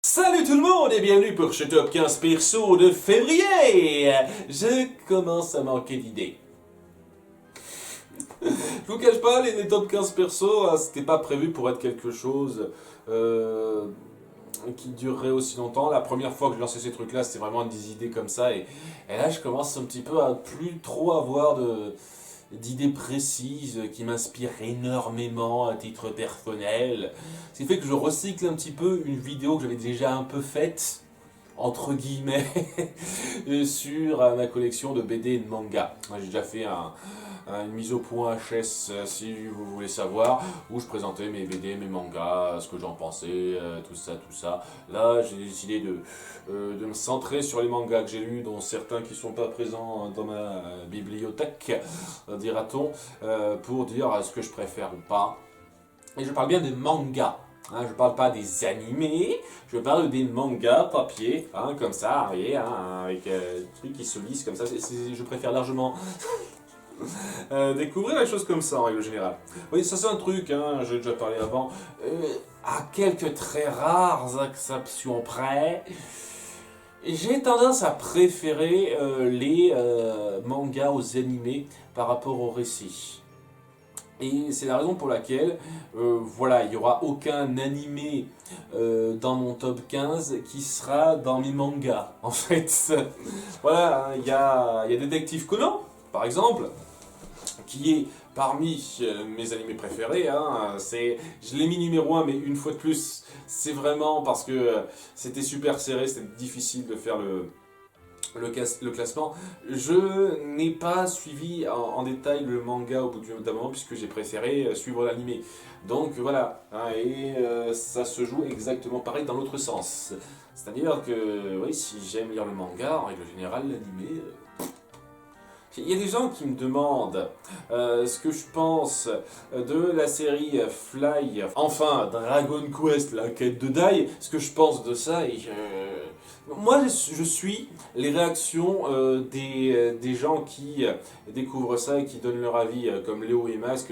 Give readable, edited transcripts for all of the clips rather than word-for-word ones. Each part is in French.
Salut tout le monde et bienvenue pour ce top 15 perso de février. Je commence à manquer d'idées. Je vous cache pas, les top 15 persos, c'était pas prévu pour être quelque chose qui durerait aussi longtemps. La première fois que je lançais ces trucs-là, c'était vraiment des idées comme ça. Et là, je commence un petit peu à plus trop avoir d'idées précises qui m'inspirent énormément à titre personnel. Ce qui fait que je recycle un petit peu une vidéo que j'avais déjà un peu faite, entre guillemets, sur ma collection de BD et de manga. J'ai déjà fait une mise au point HS, si vous voulez savoir, où je présentais mes BD, mes mangas, ce que j'en pensais, tout ça, tout ça. Là, j'ai décidé de me centrer sur les mangas que j'ai lus, dont certains qui ne sont pas présents dans ma bibliothèque, dira-t-on, pour dire ce que je préfère ou pas. Et je parle bien des mangas. Hein, je parle pas des animés, je parle des mangas papier, hein, comme ça, vous voyez, hein, avec des trucs qui se lisent comme ça. Je préfère largement découvrir les choses comme ça en règle générale. Oui, ça c'est un truc, hein, j'ai déjà parlé avant. À quelques très rares exceptions près, j'ai tendance à préférer les mangas aux animés par rapport aux récits. Et c'est la raison pour laquelle, voilà, il n'y aura aucun animé dans mon top 15 qui sera dans mes mangas, en fait. Voilà, hein, il y a Détective Conan, par exemple, qui est parmi mes animés préférés. Hein, je l'ai mis numéro 1, mais une fois de plus, c'est vraiment parce que c'était super serré, c'était difficile de faire le classement. Je n'ai pas suivi en détail le manga au bout d'un moment puisque j'ai préféré suivre l'animé. Donc voilà, hein, et ça se joue exactement pareil dans l'autre sens. C'est-à-dire que oui, si j'aime lire le manga, en règle générale, l'animé... Il y a des gens qui me demandent ce que je pense de la série Fly, enfin Dragon Quest, la quête de Dai, ce que je pense de ça et moi je suis les réactions des gens qui découvrent ça et qui donnent leur avis comme Léo et Max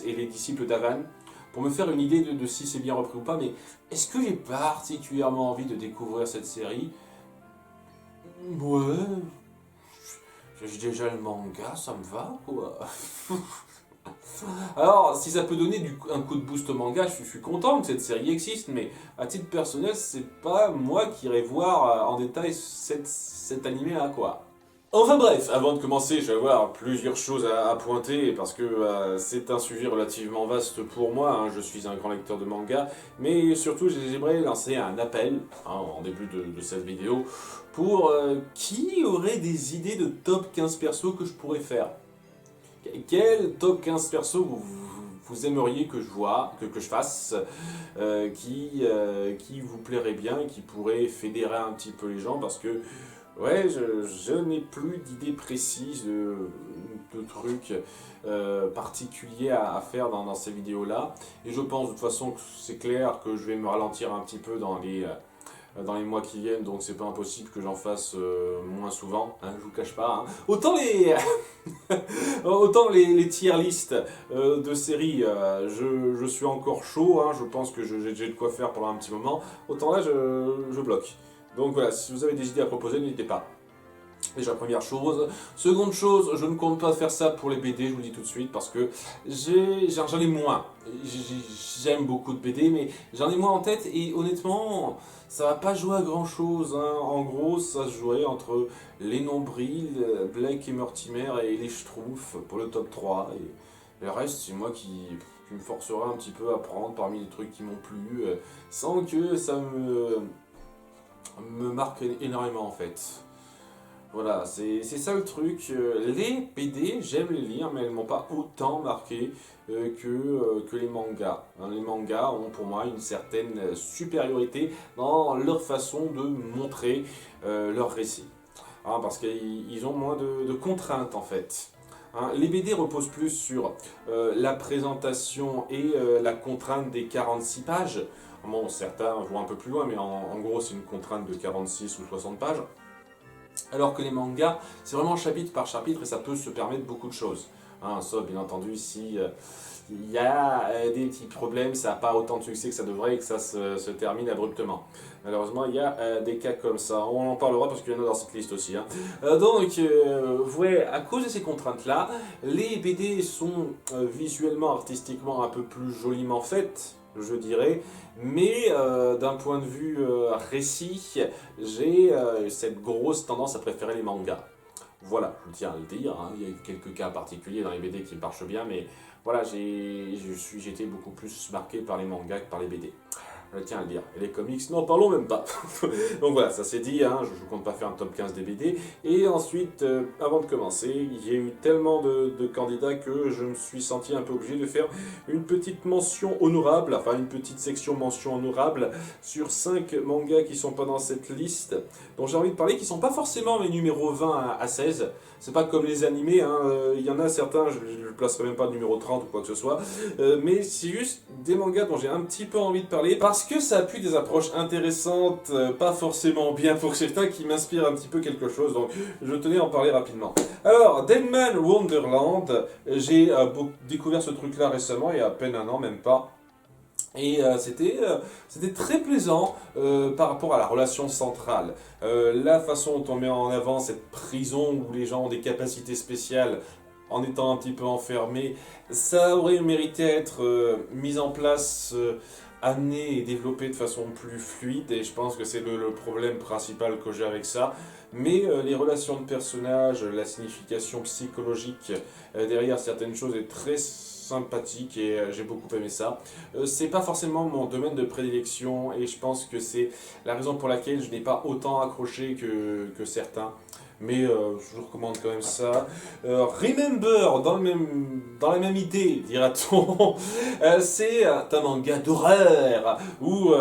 et les disciples d'Avan pour me faire une idée de si c'est bien repris ou pas, mais est-ce que j'ai particulièrement envie de découvrir cette série? Ouais, j'ai déjà le manga, ça me va, quoi. Alors, si ça peut donner un coup de boost au manga, je suis content que cette série existe, mais à titre personnel, c'est pas moi qui irai voir en détail cet animé-là, quoi. Enfin bref, avant de commencer, je vais avoir plusieurs choses à pointer parce que c'est un sujet relativement vaste pour moi. Hein, je suis un grand lecteur de manga, mais surtout j'aimerais lancer un appel en début de cette vidéo pour qui aurait des idées de top 15 persos que je pourrais faire. Quel top 15 persos vous aimeriez que je vois, que je fasse, qui vous plairait bien et qui pourrait fédérer un petit peu les gens parce que ouais, je n'ai plus d'idées précises de trucs particuliers à faire dans ces vidéos-là. Et je pense de toute façon que c'est clair que je vais me ralentir un petit peu dans les mois qui viennent, donc c'est pas impossible que j'en fasse moins souvent, hein, je vous cache pas. Hein. Autant les tier list de séries, je suis encore chaud, hein, je pense que j'ai de quoi faire pendant un petit moment. Autant là, je bloque. Donc voilà, si vous avez des idées à proposer, n'hésitez pas. Déjà, première chose. Seconde chose, je ne compte pas faire ça pour les BD, je vous le dis tout de suite, parce que j'en ai moins. J'aime beaucoup de BD, mais j'en ai moins en tête, et honnêtement, ça va pas jouer à grand chose. Hein. En gros, ça se jouerait entre les nombrils, Blake et Mortimer, et les Schtroumpfs pour le top 3. Et le reste, c'est moi qui me forcera un petit peu à prendre parmi les trucs qui m'ont plu, sans que ça me marque énormément en fait. Voilà, c'est ça le truc. Les BD, j'aime les lire, mais elles m'ont pas autant marqué que les mangas. Hein, les mangas ont pour moi une certaine supériorité dans leur façon de montrer leur récit. Hein, parce qu'ils ont moins de contraintes en fait. Hein, les BD reposent plus sur la présentation et la contrainte des 46 pages. Bon, certains vont un peu plus loin, mais en gros, c'est une contrainte de 46 ou 60 pages. Alors que les mangas, c'est vraiment chapitre par chapitre et ça peut se permettre beaucoup de choses. Hein, sauf bien entendu si il y a des petits problèmes, ça n'a pas autant de succès que ça devrait et que ça se termine abruptement. Malheureusement, il y a des cas comme ça. On en parlera parce qu'il y en a dans cette liste aussi. Hein. Ouais, à cause de ces contraintes-là, les BD sont visuellement, artistiquement un peu plus joliment faites, je dirais. Mais d'un point de vue récit, j'ai cette grosse tendance à préférer les mangas. Voilà, je tiens à le dire, hein. Il y a quelques cas particuliers dans les BD qui marchent bien, mais voilà, j'étais beaucoup plus marqué par les mangas que par les BD. Je tiens à le dire. Et les comics, n'en parlons même pas. Donc voilà, ça c'est dit, hein, je ne compte pas faire un top 15 des BD. Et ensuite, avant de commencer, il y a eu tellement de candidats que je me suis senti un peu obligé de faire une petite mention honorable, enfin une petite section mention honorable sur 5 mangas qui sont pas dans cette liste, dont j'ai envie de parler, qui sont pas forcément mes numéros 20 à 16. C'est pas comme les animés, hein. Il y en a certains, je ne placerai même pas numéro 30 ou quoi que ce soit, mais c'est juste des mangas dont j'ai un petit peu envie de parler parce que ça appuie des approches intéressantes, pas forcément bien pour certains, qui m'inspirent un petit peu quelque chose, donc je tenais à en parler rapidement. Alors, Deadman Wonderland, j'ai découvert ce truc-là récemment, il y a à peine un an, même pas. Et c'était très plaisant par rapport à la relation centrale. La façon dont on met en avant cette prison où les gens ont des capacités spéciales en étant un petit peu enfermés, ça aurait mérité à être mis en place, amené et développé de façon plus fluide. Et je pense que c'est le problème principal que j'ai avec ça. Mais les relations de personnages, la signification psychologique derrière certaines choses est très sympathique et j'ai beaucoup aimé ça. C'est pas forcément mon domaine de prédilection et je pense que c'est la raison pour laquelle je n'ai pas autant accroché que certains. Mais je vous recommande quand même ça. Remember, dans la même idée, dira-t-on, c'est un manga d'horreur où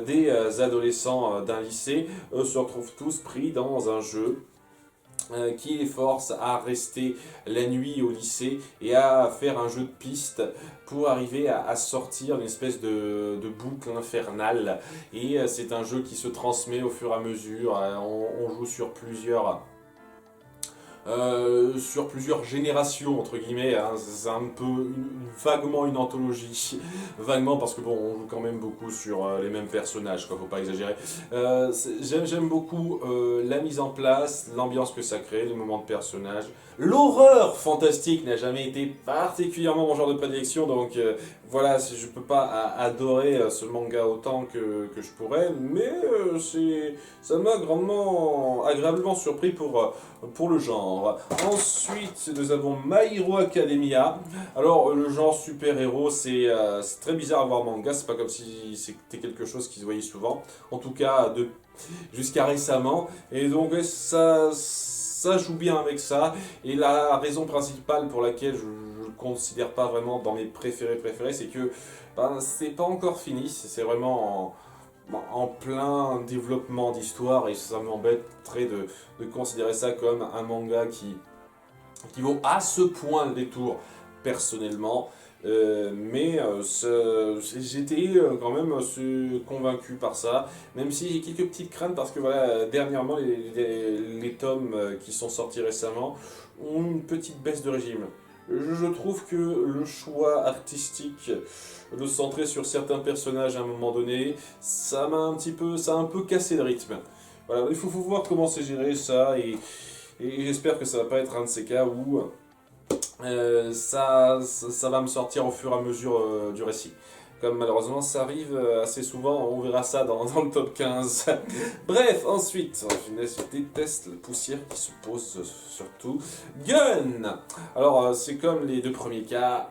des adolescents d'un lycée se retrouvent tous pris dans un jeu qui les force à rester la nuit au lycée et à faire un jeu de piste pour arriver à sortir d'une espèce de boucle infernale. Et c'est un jeu qui se transmet au fur et à mesure. On joue sur plusieurs générations, entre guillemets, hein. C'est un peu vaguement une anthologie, vaguement parce que bon, on joue quand même beaucoup sur les mêmes personnages, quoi, faut pas exagérer. J'aime beaucoup la mise en place, l'ambiance que ça crée, les moments de personnage. L'horreur fantastique n'a jamais été particulièrement mon genre de prédilection, donc voilà, je peux pas adorer ce manga autant que je pourrais, mais ça m'a agréablement surpris pour le genre. Ensuite, nous avons My Hero Academia. Alors, le genre super-héros, c'est très bizarre à voir manga, c'est pas comme si c'était quelque chose qui se voyait souvent. En tout cas, jusqu'à récemment. Et donc, ça joue bien avec ça. Et la raison principale pour laquelle je ne le considère pas vraiment dans mes préférés, c'est que c'est pas encore fini. C'est vraiment en plein développement d'histoire et ça m'embêterait de considérer ça comme un manga qui vaut à ce point le détour personnellement. J'étais quand même assez convaincu par ça, même si j'ai quelques petites craintes parce que voilà, dernièrement les tomes qui sont sortis récemment ont une petite baisse de régime. Je trouve que le choix artistique, le centrer sur certains personnages à un moment donné, ça a un peu cassé le rythme. Voilà, il faut voir comment c'est géré ça et j'espère que ça va pas être un de ces cas où ça va me sortir au fur et à mesure du récit. Comme malheureusement ça arrive assez souvent, on verra ça dans le top 15. Bref, ensuite, je déteste la poussière qui se pose surtout. Gun. Alors c'est comme les deux premiers cas,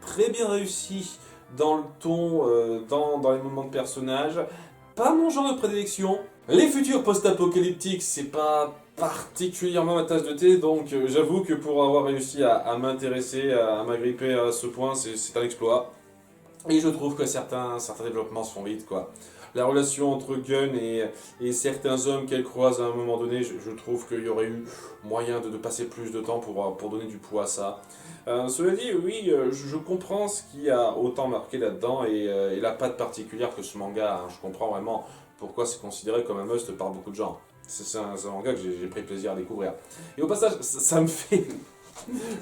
très bien réussi dans le ton, dans les moments de personnage. Pas mon genre de prédilection. Les futurs post-apocalyptiques, c'est pas particulièrement ma tasse de thé, donc j'avoue que pour avoir réussi à m'intéresser, à m'agripper à ce point, c'est un exploit. Et je trouve que certains développements se font vite, quoi. La relation entre Gun et certains hommes qu'elle croise à un moment donné, je trouve qu'il y aurait eu moyen de passer plus de temps pour donner du poids à ça. Cela dit, oui, je comprends ce qui a autant marqué là-dedans et la patte particulière que ce manga, hein. Je comprends vraiment pourquoi c'est considéré comme un must par beaucoup de gens. C'est un manga que j'ai pris plaisir à découvrir. Et au passage, ça me fait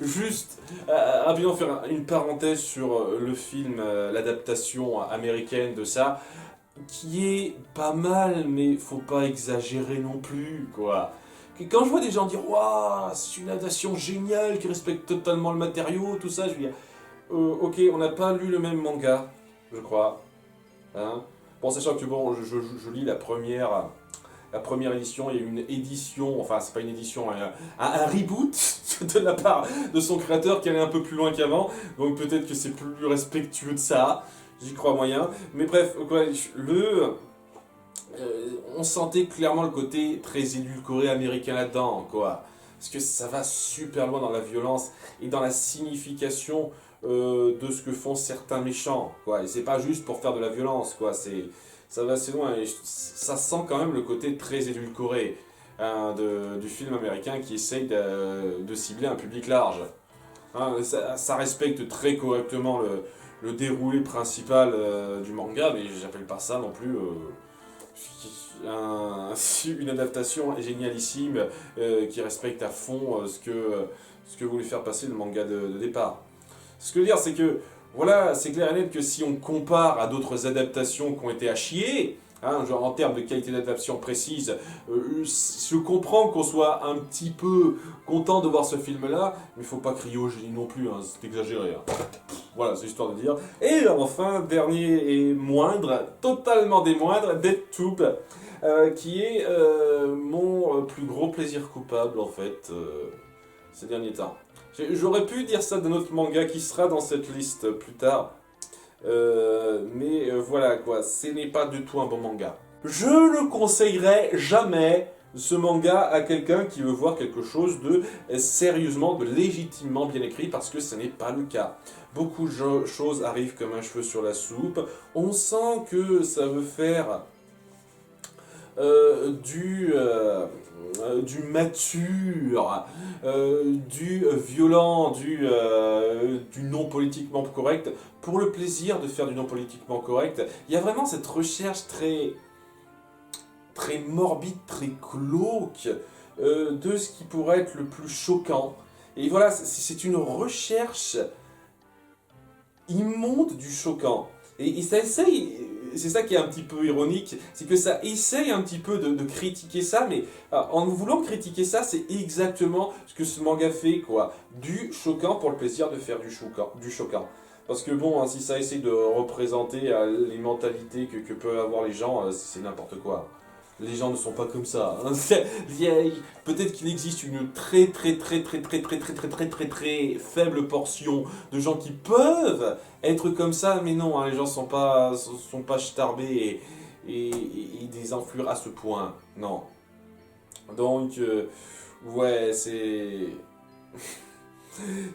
Juste, rapidement faire une parenthèse sur le film, l'adaptation américaine de ça, qui est pas mal, mais faut pas exagérer non plus, quoi. Quand je vois des gens dire waouh, c'est une adaptation géniale qui respecte totalement le matériau, tout ça, je veux dire, ok, on n'a pas lu le même manga, je crois. Hein, bon, sachant que bon, je lis la première édition, il y a une édition, enfin c'est pas une édition, un reboot de la part de son créateur qui allait un peu plus loin qu'avant, donc peut-être que c'est plus respectueux de ça, j'y crois moyen. Mais bref, quoi, on sentait clairement le côté très édulcoré américain là-dedans, quoi. Parce que ça va super loin dans la violence et dans la signification de ce que font certains méchants, quoi. Et c'est pas juste pour faire de la violence, quoi. Ça va assez loin et ça sent quand même le côté très édulcoré hein, du film américain qui essaye de cibler un public large. Hein, ça respecte très correctement le déroulé principal du manga, mais j'appelle pas ça non plus une adaptation génialissime qui respecte à fond ce que voulait faire passer le manga de départ. Ce que je veux dire, c'est que, voilà, c'est clair et net que si on compare à d'autres adaptations qui ont été à chier, hein, genre en termes de qualité d'adaptation précise, je comprends qu'on soit un petit peu content de voir ce film-là, mais il faut pas crier au génie non plus, hein, c'est exagéré. Hein. Voilà, c'est histoire de dire. Et enfin, dernier et moindre, totalement des moindres, DeadTube, qui est mon plus gros plaisir coupable, en fait, ces derniers temps. J'aurais pu dire ça d'un autre manga qui sera dans cette liste plus tard, mais voilà quoi, ce n'est pas du tout un bon manga. Je ne conseillerais jamais ce manga à quelqu'un qui veut voir quelque chose de sérieusement, de légitimement bien écrit, parce que ce n'est pas le cas. Beaucoup de choses arrivent comme un cheveu sur la soupe, on sent que ça veut faire du mature, du violent, du non politiquement correct, pour le plaisir de faire du non politiquement correct. Il y a vraiment cette recherche très morbide, très glauque de ce qui pourrait être le plus choquant. Et voilà, c'est une recherche immonde du choquant. Et ça essaye, c'est ça qui est un petit peu ironique, c'est que ça essaye un petit peu de critiquer ça, mais en voulant critiquer ça, c'est exactement ce que ce manga fait, quoi. Du choquant pour le plaisir de faire du choquant. Parce que bon, hein, si ça essaye de représenter les mentalités que peuvent avoir les gens, c'est n'importe quoi. Les gens ne sont pas comme ça. Hein. Peut-être qu'il existe une très faible portion de gens qui peuvent être comme ça, mais non, hein, les gens sont pas starbés et désinfluents à ce point. Non. Donc, ouais, c'est...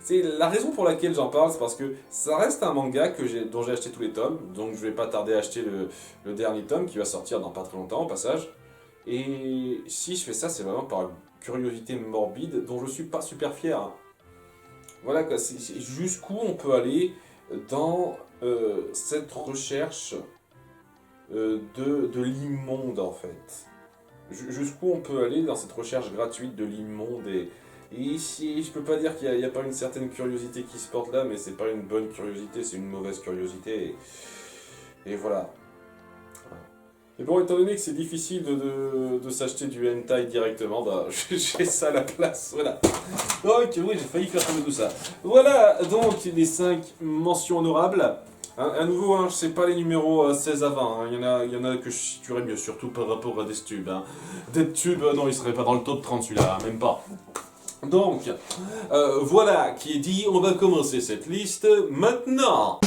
C'est la raison pour laquelle j'en parle, c'est parce que ça reste un manga dont j'ai acheté tous les tomes, donc je vais pas tarder à acheter le dernier tome qui va sortir dans pas très longtemps au passage. Et si je fais ça, c'est vraiment par curiosité morbide dont je suis pas super fier. Hein. Voilà quoi, c'est jusqu'où on peut aller dans cette recherche de l'immonde en fait. Jusqu'où on peut aller dans cette recherche gratuite de l'immonde et ici, je peux pas dire qu'il n'y a pas une certaine curiosité qui se porte là, mais c'est pas une bonne curiosité, c'est une mauvaise curiosité. Et voilà. Et bon, étant donné que c'est difficile de s'acheter du hentai directement, bah j'ai ça à la place, voilà. Donc oui, j'ai failli faire tomber tout ça. Voilà donc les 5 mentions honorables. À nouveau, hein, je sais pas les numéros 16 à 20, hein. Il y en a que je situerais mieux, surtout par rapport à DeadTube. Hein. DeadTube, non, il serait pas dans le top 30 celui-là, même pas. Donc, voilà qui est dit, on va commencer cette liste maintenant.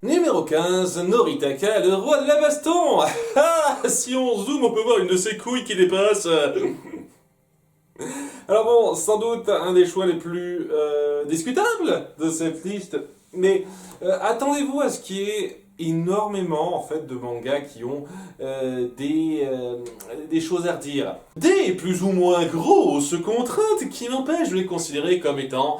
Numéro 15, Noritaka, le roi de la baston. Ah, si on zoome, on peut voir une de ses couilles qui dépasse. Alors bon, sans doute un des choix les plus discutables de cette liste, mais attendez-vous à ce qui est énormément en fait de mangas qui ont des choses à redire. Des plus ou moins grosses contraintes qui m'empêchent de les considérer comme étant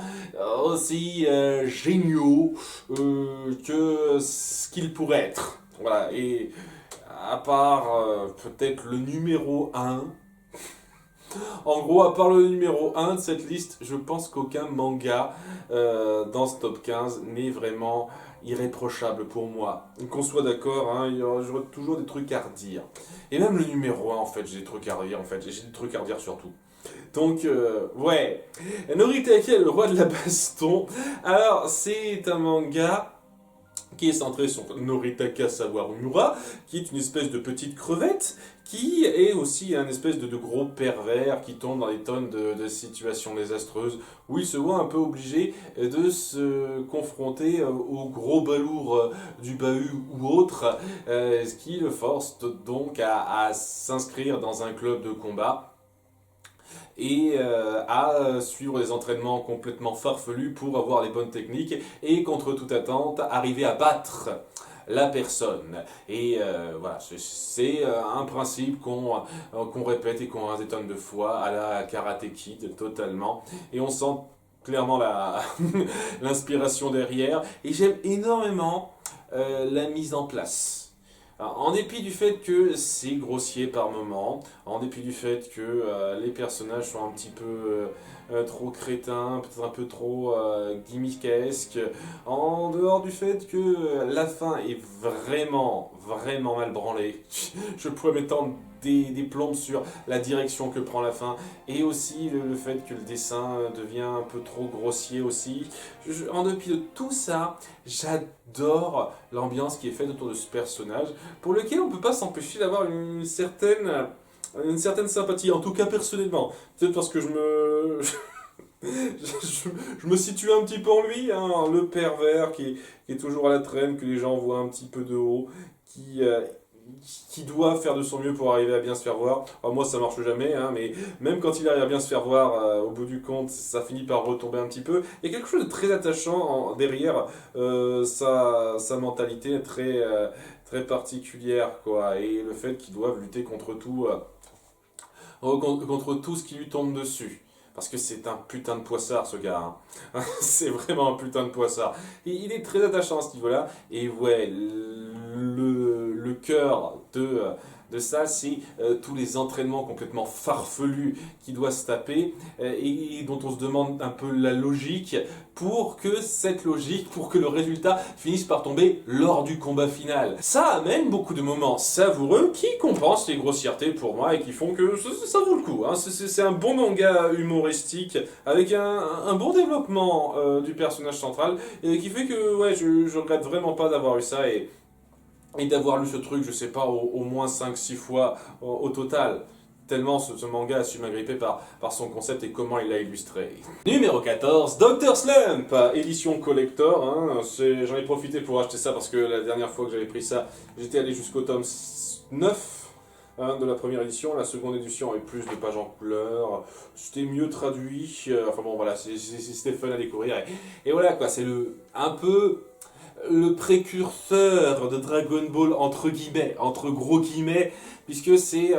aussi géniaux que ce qu'ils pourraient être. Voilà, et À part peut-être le numéro un. En gros, à part le numéro un de cette liste, je pense qu'aucun manga dans ce top 15 n'est vraiment irréprochable pour moi. Qu'on soit d'accord, hein, j'aurai toujours des trucs à redire. Et même le numéro un, en fait, j'ai des trucs à redire, en fait. J'ai des trucs à redire surtout. Donc, ouais. Noritake, le roi de la baston. Alors, c'est un manga qui est centré sur Noritaka Sawamura, qui est une espèce de petite crevette, qui est aussi un espèce de gros pervers qui tombe dans des tonnes de situations désastreuses, où il se voit un peu obligé de se confronter aux gros balourds du bahut ou autre, ce qui le force donc à s'inscrire dans un club de combat et à suivre des entraînements complètement farfelus pour avoir les bonnes techniques et contre toute attente arriver à battre la personne. Et voilà, c'est un principe qu'on répète et qu'on a des tonnes de fois à la Karate Kid totalement. Et on sent clairement l'inspiration derrière. Et j'aime énormément la mise en place. Alors, en dépit du fait que c'est grossier par moment, en dépit du fait que les personnages sont un petit peu trop crétins, peut-être un peu trop gimmickesques, en dehors du fait que la fin est vraiment, vraiment mal branlée, je pourrais m'étendre des plombes sur la direction que prend la fin, et aussi le fait que le dessin devient un peu trop grossier aussi. En dépit de tout ça, j'adore l'ambiance qui est faite autour de ce personnage, pour lequel on ne peut pas s'empêcher d'avoir une certaine sympathie, en tout cas personnellement. Peut-être parce que je me situe un petit peu en lui, hein, le pervers qui est toujours à la traîne, que les gens voient un petit peu de haut, qui, euh, qui doit faire de son mieux pour arriver à bien se faire voir. Alors moi ça marche jamais, hein, mais même quand il arrive à bien se faire voir, au bout du compte, ça finit par retomber un petit peu. Il y a quelque chose de très attachant derrière sa mentalité très particulière, quoi. Et le fait qu'ils doivent lutter contre contre tout ce qui lui tombe dessus. Parce que c'est un putain de poissard, ce gars, hein. C'est vraiment un putain de poissard. Et il est très attachant à ce niveau-là. Et ouais, le cœur de ça, c'est tous les entraînements complètement farfelus qu'il doit se taper et dont on se demande un peu la logique pour que cette logique, pour que le résultat finisse par tomber lors du combat final. Ça amène beaucoup de moments savoureux qui compensent les grossièretés pour moi et qui font que ça vaut le coup, hein. C'est un bon manga humoristique avec un bon développement du personnage central et qui fait que ouais, je regrette vraiment pas d'avoir eu ça et d'avoir lu ce truc, je sais pas, au moins 5-6 fois au total. Tellement ce manga a su m'agripper par son concept et comment il l'a illustré. Numéro 14, Dr. Slump, édition collector. Hein, j'en ai profité pour acheter ça parce que la dernière fois que j'avais pris ça, j'étais allé jusqu'au tome 9 hein, de la première édition. La seconde édition avait plus de pages en couleur, c'était mieux traduit. Enfin bon, voilà, c'était fun à découvrir. Et voilà quoi, c'est un peu le précurseur de Dragon Ball entre gros guillemets, puisque c'est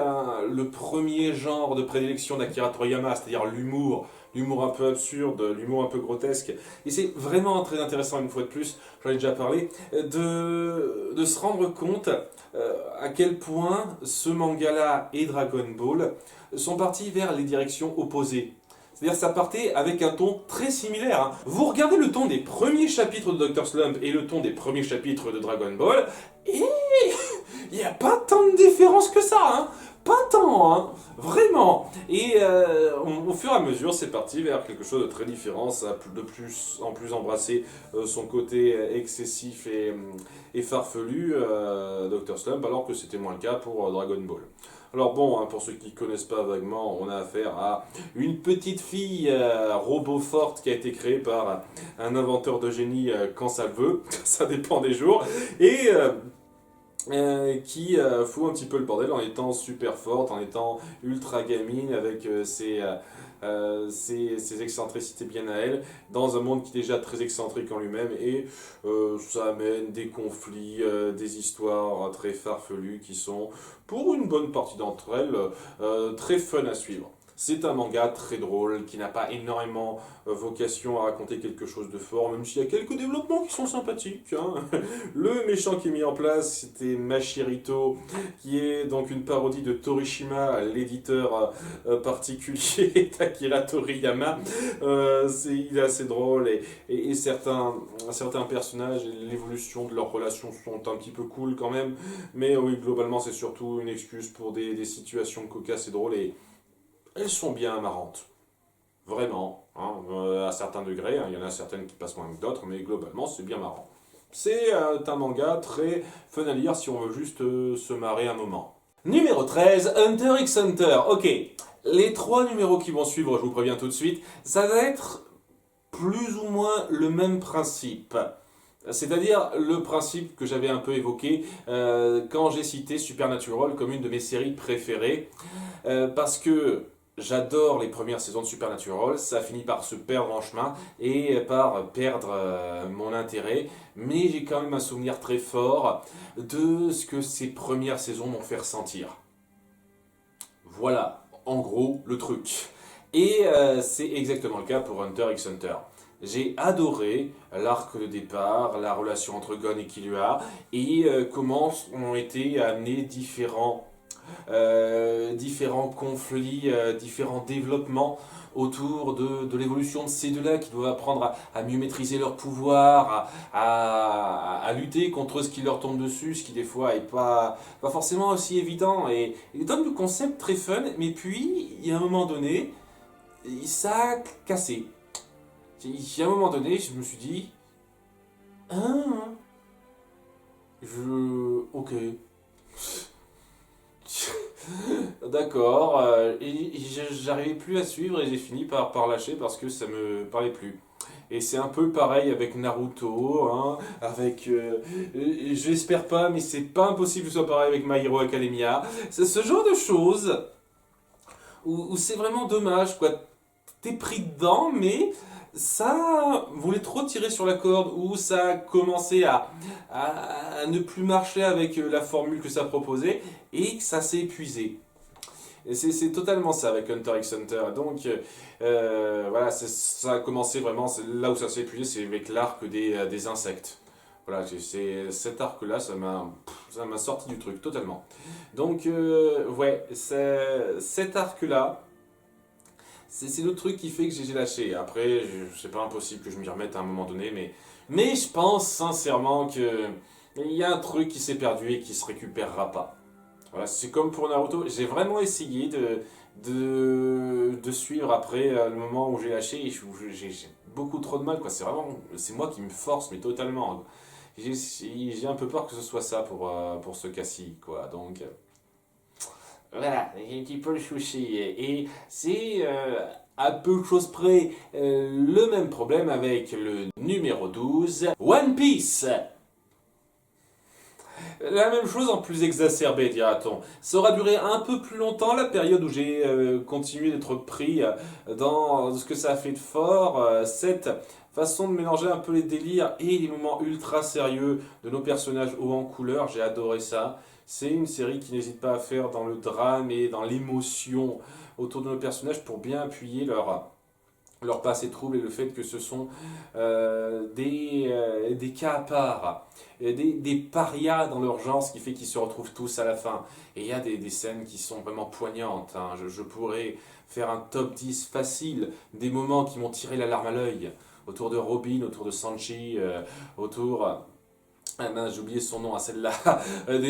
le premier genre de prédilection d'Akira Toriyama, c'est-à-dire l'humour un peu absurde, l'humour un peu grotesque. Et c'est vraiment très intéressant, une fois de plus, j'en ai déjà parlé, de se rendre compte à quel point ce manga-là et Dragon Ball sont partis vers les directions opposées. C'est-à-dire que ça partait avec un ton très similaire, hein. Vous regardez le ton des premiers chapitres de Dr. Slump et le ton des premiers chapitres de Dragon Ball, et il n'y a pas tant de différence que ça, hein. Pas tant, hein. Vraiment. Et au fur et à mesure, c'est parti vers quelque chose de très différent. Ça a de plus en plus embrassé son côté excessif et farfelu, Dr. Slump, alors que c'était moins le cas pour Dragon Ball. Alors bon, hein, pour ceux qui ne connaissent pas vaguement, on a affaire à une petite fille robot forte qui a été créée par un inventeur de génie quand ça le veut, ça dépend des jours, et qui fout un petit peu le bordel en étant super forte, en étant ultra gamine avec ses excentricités bien à elle, dans un monde qui est déjà très excentrique en lui-même, et ça amène des conflits, des histoires très farfelues qui sont, pour une bonne partie d'entre elles, très fun à suivre. C'est un manga très drôle qui n'a pas énormément vocation à raconter quelque chose de fort, même s'il y a quelques développements qui sont sympathiques, hein. Le méchant qui est mis en place, c'était Mashirito, qui est donc une parodie de Torishima, l'éditeur particulier d'Akira Toriyama. Il est assez drôle et certains personnages et l'évolution de leurs relations sont un petit peu cool quand même. Mais oui, globalement, c'est surtout une excuse pour des situations cocasses et drôles et elles sont bien marrantes. Vraiment, hein, à certains degrés, hein, il y en a certaines qui passent moins que d'autres, mais globalement, c'est bien marrant. C'est un manga très fun à lire si on veut juste se marrer un moment. Numéro 13, Hunter x Hunter. Ok, les 3 numéros qui vont suivre, je vous préviens tout de suite, ça va être plus ou moins le même principe. C'est-à-dire le principe que j'avais un peu évoqué quand j'ai cité Supernatural comme une de mes séries préférées. Parce que j'adore les premières saisons de Supernatural, ça finit par se perdre en chemin et par perdre mon intérêt, mais j'ai quand même un souvenir très fort de ce que ces premières saisons m'ont fait ressentir. Voilà, en gros, le truc. Et c'est exactement le cas pour Hunter x Hunter. J'ai adoré l'arc de départ, la relation entre Gon et Killua, et comment ont été amenés différents conflits, différents développements autour de l'évolution de ces deux-là qui doivent apprendre à mieux maîtriser leur pouvoir, à lutter contre ce qui leur tombe dessus, ce qui des fois est pas forcément aussi évident. Et il donne le concept très fun, mais puis, il y a un moment donné, ça a cassé. Il y a un moment donné, je me suis dit, ah, ok. D'accord, et j'arrivais plus à suivre et j'ai fini par lâcher parce que ça me parlait plus. Et c'est un peu pareil avec Naruto, hein, j'espère pas, mais c'est pas impossible que ce soit pareil avec My Hero Academia. C'est ce genre de choses où c'est vraiment dommage, quoi. T'es pris dedans, mais ça voulait trop tirer sur la corde, ou ça a commencé à ne plus marcher avec la formule que ça proposait, et que ça s'est épuisé. Et c'est totalement ça avec Hunter x Hunter. Donc voilà, ça a commencé vraiment, c'est là où ça s'est épuisé, c'est avec l'arc des insectes. Voilà, c'est cet arc-là, ça m'a sorti du truc totalement. Donc ouais, cet arc-là, c'est le truc qui fait que j'ai lâché. Après, c'est pas impossible que je m'y remette à un moment donné, mais je pense sincèrement que il y a un truc qui s'est perdu et qui se récupérera pas. Voilà, c'est comme pour Naruto, j'ai vraiment essayé de suivre après le moment où j'ai lâché et j'ai beaucoup trop de mal, quoi. C'est moi qui me force, mais totalement. J'ai un peu peur que ce soit ça pour ce cas-ci, quoi. Donc, voilà, il y a un petit peu le souci. Et c'est à peu de choses près le même problème avec le numéro 12, One Piece. La même chose en plus exacerbé, dira-t-on. Ça aura duré un peu plus longtemps, la période où j'ai continué d'être pris dans ce que ça a fait de fort, cette façon de mélanger un peu les délires et les moments ultra sérieux de nos personnages hauts en couleur. J'ai adoré ça. C'est une série qui n'hésite pas à faire dans le drame et dans l'émotion autour de nos personnages pour bien appuyer leur passé trouble et le fait que ce sont des cas à part, des parias dans leur genre, ce qui fait qu'ils se retrouvent tous à la fin. Et il y a des scènes qui sont vraiment poignantes, hein. Je pourrais faire un top 10 facile, des moments qui m'ont tiré la larme à l'œil, autour de Robin, autour de Sanji, autour... Ah mince, j'ai oublié son nom à celle-là,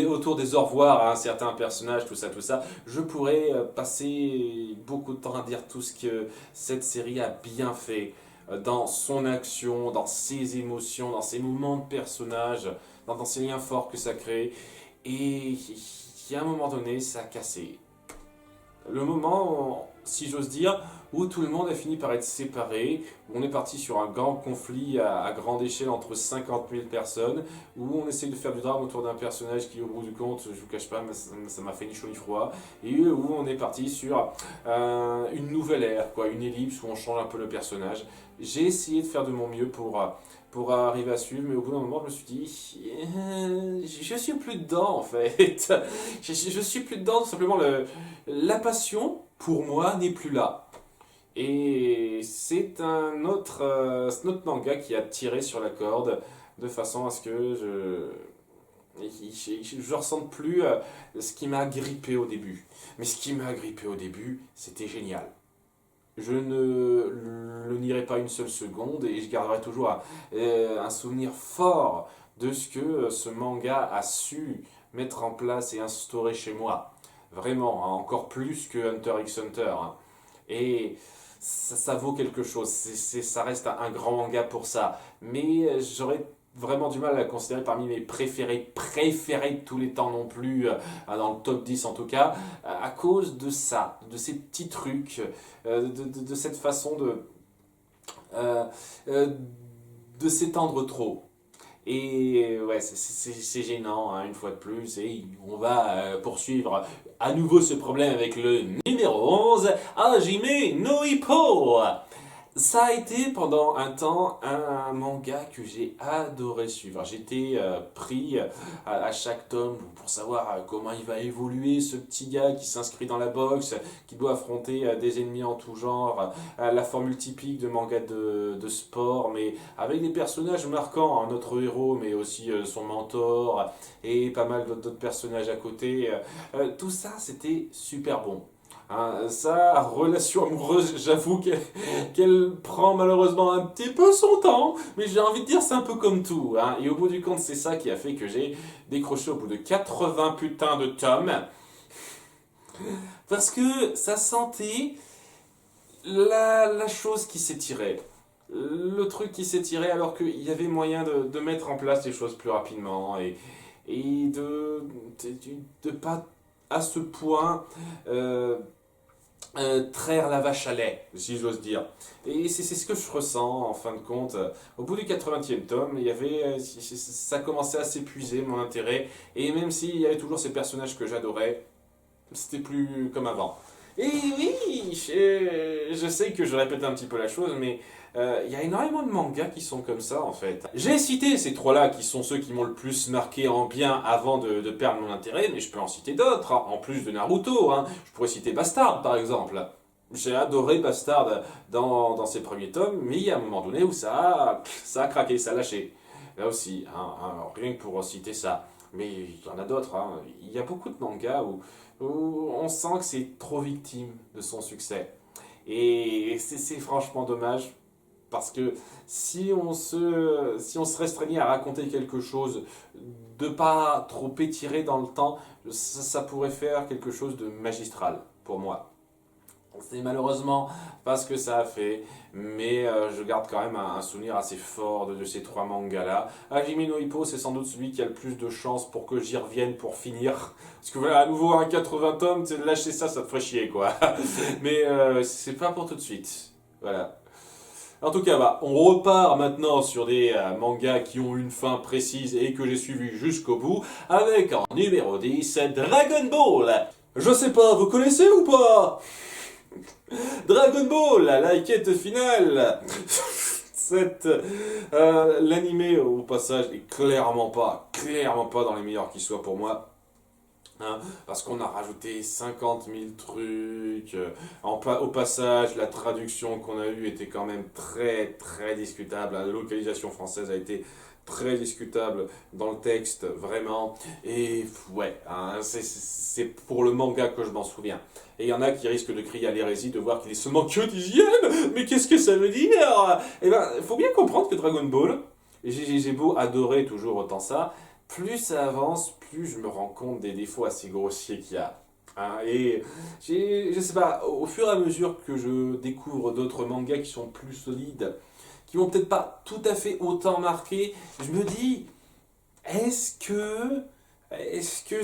autour des au revoir à un certain personnage, tout ça, tout ça. Je pourrais passer beaucoup de temps à dire tout ce que cette série a bien fait dans son action, dans ses émotions, dans ses mouvements de personnage, dans ces liens forts que ça crée. Et il y a un moment donné, ça a cassé. Le moment, si j'ose dire, où tout le monde a fini par être séparé, où on est parti sur un grand conflit à grande échelle entre 50 000 personnes, où on essaye de faire du drame autour d'un personnage qui, au bout du compte, je vous cache pas, ça m'a fait ni chaud ni froid, et où on est parti sur une nouvelle ère, quoi, une ellipse où on change un peu le personnage. J'ai essayé de faire de mon mieux pour arriver à suivre, mais au bout d'un moment, je me suis dit, je suis plus dedans en fait. Je suis plus dedans, tout simplement, la passion, pour moi, n'est plus là. Et c'est un autre manga qui a tiré sur la corde, de façon à ce que je ressente plus ce qui m'a grippé au début. Mais ce qui m'a grippé au début, c'était génial. Je ne le nierai pas une seule seconde et je garderai toujours un souvenir fort de ce que ce manga a su mettre en place et instaurer chez moi. Vraiment, hein, encore plus que Hunter x Hunter, hein. Et ça vaut quelque chose. Ça reste un grand manga pour ça. Mais j'aurais vraiment du mal à le considérer parmi mes préférés de tous les temps non plus, dans le top 10 en tout cas, à cause de ça, de ces petits trucs, de cette façon euh, euh, de s'étendre trop. Et ouais, c'est gênant, hein, une fois de plus, et on va poursuivre à nouveau ce problème avec le numéro 11, Hajime no Ippo. Ça a été pendant un temps un manga que j'ai adoré suivre. J'étais pris à chaque tome pour savoir comment il va évoluer, ce petit gars qui s'inscrit dans la boxe, qui doit affronter des ennemis en tout genre, la formule typique de manga de sport, mais avec des personnages marquants, hein, notre héros, mais aussi son mentor, et pas mal d'autres personnages à côté. Tout ça, c'était super bon. Hein, sa relation amoureuse, j'avoue qu'elle prend malheureusement un petit peu son temps, mais j'ai envie de dire c'est un peu comme tout, hein. Et au bout du compte, c'est ça qui a fait que j'ai décroché au bout de 80 putains de tomes, parce que ça sentait la chose qui s'étirait. Le truc qui s'étirait alors qu'il y avait moyen de mettre en place les choses plus rapidement et de pas à ce point traire la vache à lait, si j'ose dire. Et c'est ce que je ressens en fin de compte. Au bout du 80e tome, ça commençait à s'épuiser mon intérêt. Et même s'il y avait toujours ces personnages que j'adorais, c'était plus comme avant. Et oui, je sais que je répète un petit peu la chose, mais il y a énormément de mangas qui sont comme ça en fait. J'ai cité ces trois-là qui sont ceux qui m'ont le plus marqué en bien avant de perdre mon intérêt, mais je peux en citer d'autres, hein, en plus de Naruto, hein. Je pourrais citer Bastard par exemple. J'ai adoré Bastard dans ses premiers tomes, mais il y a un moment donné où ça a craqué, ça a lâché. Là aussi, hein, rien que pour citer ça. Mais il y en a d'autres, hein. Il y a beaucoup de mangas où on sent que c'est trop victime de son succès. Et c'est franchement dommage parce que si on se restreignait à raconter quelque chose, de pas trop étirer dans le temps, ça pourrait faire quelque chose de magistral pour moi. C'est malheureusement pas ce que ça a fait, mais je garde quand même un souvenir assez fort de ces trois mangas-là. Hajime no Ippo, c'est sans doute celui qui a le plus de chances pour que j'y revienne pour finir. Parce que voilà, à nouveau, un 80 tomes, lâcher ça te ferait chier, quoi. Mais c'est pas pour tout de suite. Voilà. En tout cas, bah, on repart maintenant sur des mangas qui ont une fin précise et que j'ai suivi jusqu'au bout, avec en numéro 10, Dragon Ball. Je sais pas, vous connaissez ou pas? Dragon Ball, la quête finale. L'animé au passage est clairement pas dans les meilleurs qui soient pour moi. Hein, parce qu'on a rajouté 50 000 trucs. Au passage, la traduction qu'on a eue était quand même très discutable. La localisation française a été très discutable dans le texte, vraiment. Et ouais, hein, c'est pour le manga que je m'en souviens. Et il y en a qui risquent de crier à l'hérésie de voir qu'il est seulement que d'hygiène. Mais qu'est-ce que ça veut dire? Eh ben, il faut bien comprendre que Dragon Ball, j'ai beau adorer toujours autant ça, plus ça avance, plus je me rends compte des défauts assez grossiers qu'il y a. Hein, et je sais pas, au fur et à mesure que je découvre d'autres mangas qui sont plus solides, qui vont peut-être pas tout à fait autant marquer, je me dis, est-ce que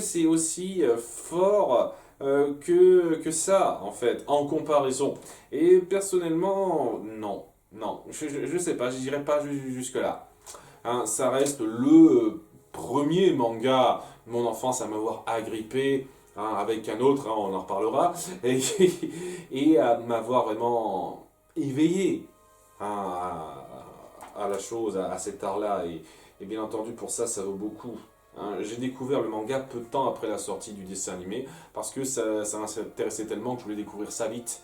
c'est aussi fort que ça, en fait, en comparaison. Et personnellement, non. Non, je sais pas, je dirais pas jusque-là. Hein, ça reste le premier manga de mon enfance à m'avoir agrippé, hein, avec un autre, hein, on en reparlera, et, et à m'avoir vraiment éveillé, hein, à la chose, à cet art-là. Et bien entendu, pour ça, ça vaut beaucoup. Hein. J'ai découvert le manga peu de temps après la sortie du dessin animé, parce que ça m'intéressait tellement que je voulais découvrir ça vite.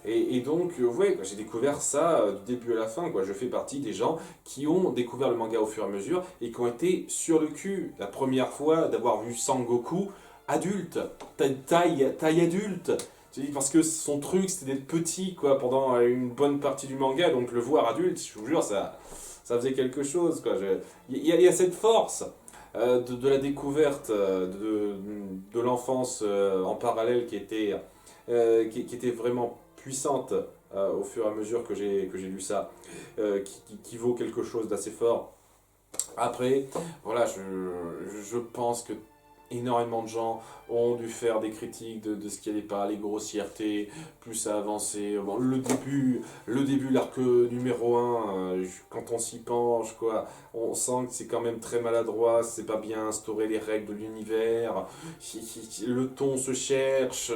Et donc, ouais, j'ai découvert ça du début à la fin, quoi. Je fais partie des gens qui ont découvert le manga au fur et à mesure et qui ont été sur le cul la première fois d'avoir vu Sangoku adulte, taille adulte. Parce que son truc, c'était d'être petit, quoi, pendant une bonne partie du manga, donc le voir adulte, je vous jure, ça faisait quelque chose, quoi. Il y a cette force de la découverte de l'enfance en parallèle qui était vraiment puissante au fur et à mesure que j'ai lu ça, qui vaut quelque chose d'assez fort. Après, voilà, je pense que énormément de gens ont dû faire des critiques de ce qui allait pas, les grossièretés, plus ça avançait. Bon, le début, l'arc numéro 1, quand on s'y penche, quoi, on sent que c'est quand même très maladroit, c'est pas bien instauré les règles de l'univers, le ton se cherche,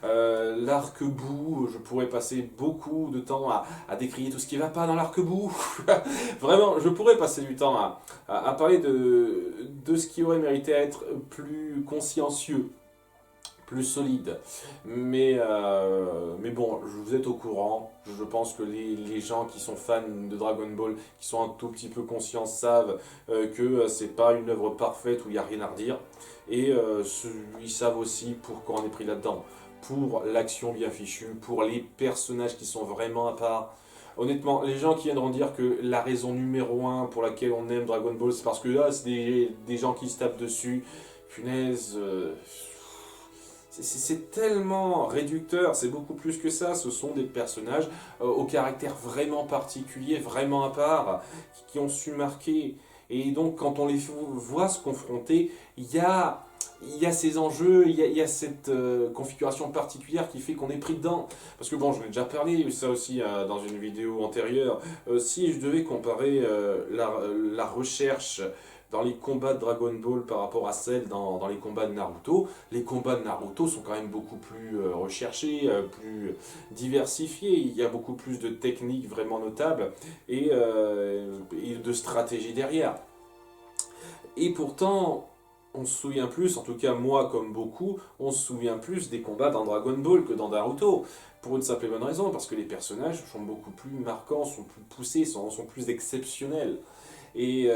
l'arc-bout, je pourrais passer beaucoup de temps à décrire tout ce qui va pas dans l'arc-bout. Vraiment, je pourrais passer du temps à parler de ce qui aurait mérité à être plus consciencieux, plus solide. Mais bon, vous êtes au courant. Je pense que les gens qui sont fans de Dragon Ball, qui sont un tout petit peu conscients, savent que c'est pas une œuvre parfaite où il n'y a rien à redire. Et ils savent aussi pourquoi on est pris là-dedans. Pour l'action bien fichue, pour les personnages qui sont vraiment à part. Honnêtement, les gens qui viendront dire que la raison numéro 1 pour laquelle on aime Dragon Ball, c'est parce que là, c'est des gens qui se tapent dessus. Punaise, c'est tellement réducteur, c'est beaucoup plus que ça. Ce sont des personnages au caractère vraiment particulier, vraiment à part, qui ont su marquer. Et donc, quand on les voit se confronter, il y a ces enjeux, il y a cette configuration particulière qui fait qu'on est pris dedans. Parce que bon, je l'ai déjà parlé, ça aussi dans une vidéo antérieure, si je devais comparer la recherche dans les combats de Dragon Ball par rapport à celle dans les combats de Naruto, les combats de Naruto sont quand même beaucoup plus recherchés, plus diversifiés, il y a beaucoup plus de techniques vraiment notables et de stratégie derrière. Et pourtant, on se souvient plus, en tout cas moi comme beaucoup, on se souvient plus des combats dans Dragon Ball que dans Naruto. Pour une simple et bonne raison, parce que les personnages sont beaucoup plus marquants, sont plus poussés, sont plus exceptionnels. Et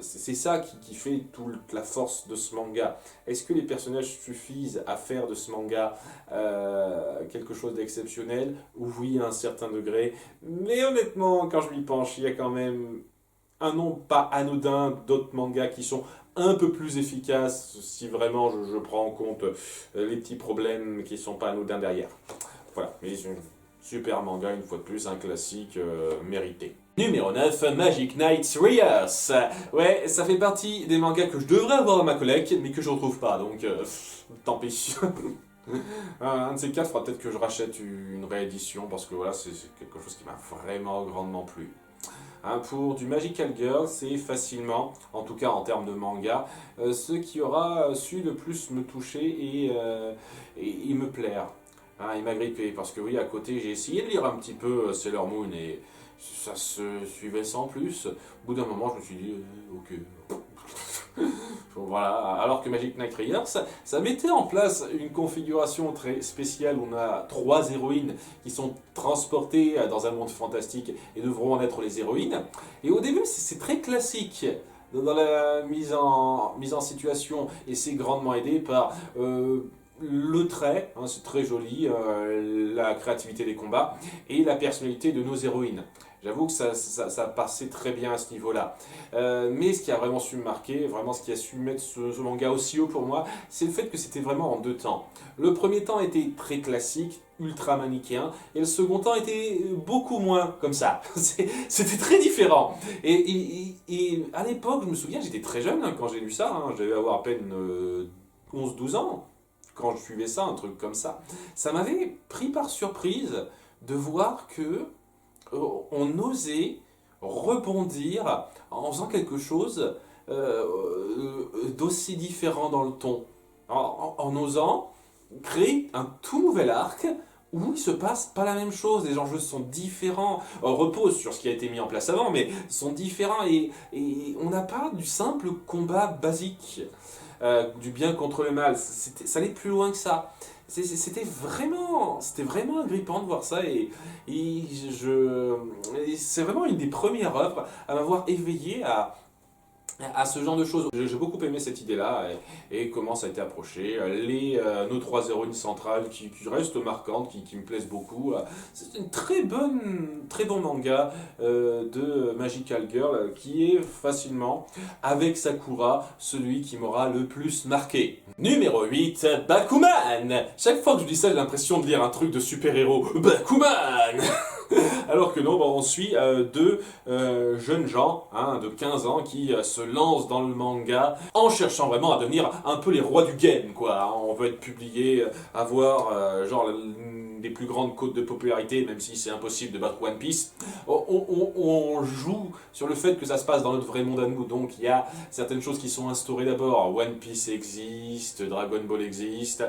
c'est ça qui fait toute la force de ce manga. Est-ce que les personnages suffisent à faire de ce manga quelque chose d'exceptionnel? Oui, à un certain degré. Mais honnêtement, quand je m'y penche, il y a quand même un nombre pas anodin d'autres mangas qui sont un peu plus efficaces si vraiment je prends en compte les petits problèmes qui sont pas anodins derrière. Voilà, mais c'est un super manga, une fois de plus, un classique mérité. Numéro 9, Magic Knight Rios. Ouais, ça fait partie des mangas que je devrais avoir dans ma collecte, mais que je retrouve pas, donc tant pis. Un de ces quatre, il faudra peut-être que je rachète une réédition, parce que voilà, c'est quelque chose qui m'a vraiment grandement plu. Hein, pour du Magical Girl, c'est facilement, en tout cas en termes de manga, ce qui aura su le plus me toucher et me plaire. Hein, il m'a grippé, parce que oui, à côté, j'ai essayé de lire un petit peu Sailor Moon et ça se suivait sans plus. Au bout d'un moment, je me suis dit, ok. Voilà. Alors que Magic Knight Rider, ça mettait en place une configuration très spéciale où on a 3 héroïnes qui sont transportées dans un monde fantastique et devront en être les héroïnes. Et au début, c'est très classique dans la mise en situation et c'est grandement aidé par le trait, hein, c'est très joli, la créativité des combats et la personnalité de nos héroïnes. J'avoue que ça passait très bien à ce niveau-là. Mais ce qui a vraiment su me marquer, vraiment ce qui a su mettre ce manga aussi haut pour moi, c'est le fait que c'était vraiment en deux temps. Le premier temps était très classique, ultra manichéen, et le second temps était beaucoup moins comme ça. C'était très différent. Et à l'époque, je me souviens, j'étais très jeune hein, quand j'ai lu ça, hein, j'avais avoir à peine 11-12 ans. quand je suivais ça, un truc comme ça m'avait pris par surprise de voir que on osait rebondir en faisant quelque chose d'aussi différent dans le ton, en osant créer un tout nouvel arc où il se passe pas la même chose, les enjeux sont différents, on repose sur ce qui a été mis en place avant, mais sont différents et on n'a pas du simple combat basique du bien contre le mal, ça allait plus loin que ça. C'était vraiment agrippant de voir ça et c'est vraiment une des premières œuvres à m'avoir éveillé à ce genre de choses. J'ai beaucoup aimé cette idée-là et comment ça a été approché. Nos trois héroïnes centrales qui restent marquantes, qui me plaisent beaucoup. C'est une très bon manga de Magical Girl qui est facilement, avec Sakura, celui qui m'aura le plus marqué. Numéro 8, Bakuman. Chaque fois que je dis ça, j'ai l'impression de lire un truc de super-héros. Bakuman. Alors que non, on suit deux jeunes gens de 15 ans qui se lancent dans le manga en cherchant vraiment à devenir un peu les rois du game, quoi. On veut être publié, avoir genre les plus grandes cotes de popularité, même si c'est impossible de battre One Piece. On joue sur le fait que ça se passe dans notre vrai monde à nous, donc il y a certaines choses qui sont instaurées d'abord. One Piece existe, Dragon Ball existe,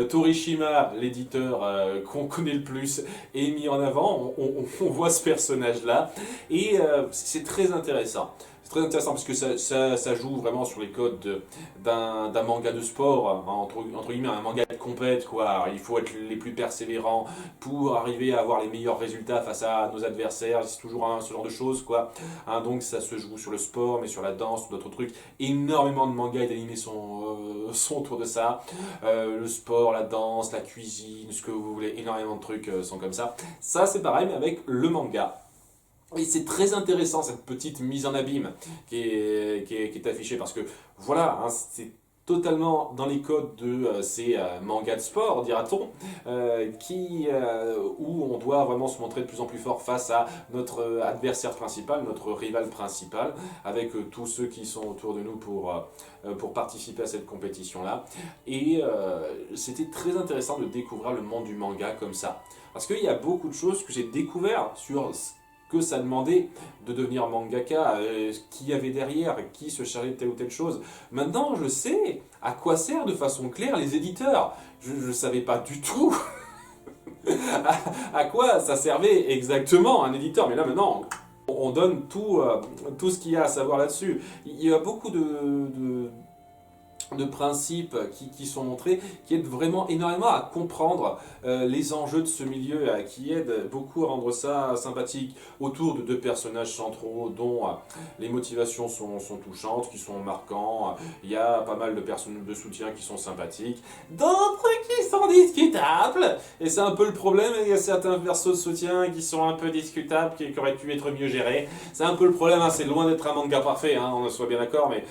Torishima, l'éditeur qu'on connaît le plus, est mis en avant. On voit ce personnage-là et c'est très intéressant. C'est très intéressant parce que ça joue vraiment sur les codes d'un manga de sport, entre guillemets un manga de compète, quoi. Il faut être les plus persévérants pour arriver à avoir les meilleurs résultats face à nos adversaires, c'est toujours ce genre de choses, quoi. Donc ça se joue sur le sport, mais sur la danse, d'autres trucs. Énormément de mangas et d'animés sont autour de ça. Le sport, la danse, la cuisine, ce que vous voulez, énormément de trucs sont comme ça. Ça c'est pareil, mais avec le manga. Et c'est très intéressant cette petite mise en abîme qui est affichée parce que voilà, c'est totalement dans les codes de ces mangas de sport, dira-t-on, où on doit vraiment se montrer de plus en plus fort face à notre adversaire principal, notre rival principal, avec tous ceux qui sont autour de nous pour participer à cette compétition-là. Et c'était très intéressant de découvrir le monde du manga comme ça. Parce qu'il y a beaucoup de choses que j'ai découvert sur que ça demandait de devenir mangaka, qui y avait derrière, qui se chargeait de telle ou telle chose. Maintenant, je sais à quoi servent de façon claire les éditeurs. Je ne savais pas du tout à quoi ça servait exactement un éditeur, mais là maintenant, on donne tout ce qu'il y a à savoir là-dessus. Il y a beaucoup de principes qui sont montrés, qui aident vraiment énormément à comprendre les enjeux de ce milieu, qui aident beaucoup à rendre ça sympathique, autour de deux personnages centraux dont les motivations sont touchantes, qui sont marquants. Il y a pas mal de personnes de soutien qui sont sympathiques, d'autres qui sont discutables, et c'est un peu le problème. Il y a certains persos de soutien qui sont un peu discutables, qui auraient pu être mieux gérés. C'est un peu le problème, c'est loin d'être un manga parfait, on en soit bien d'accord, mais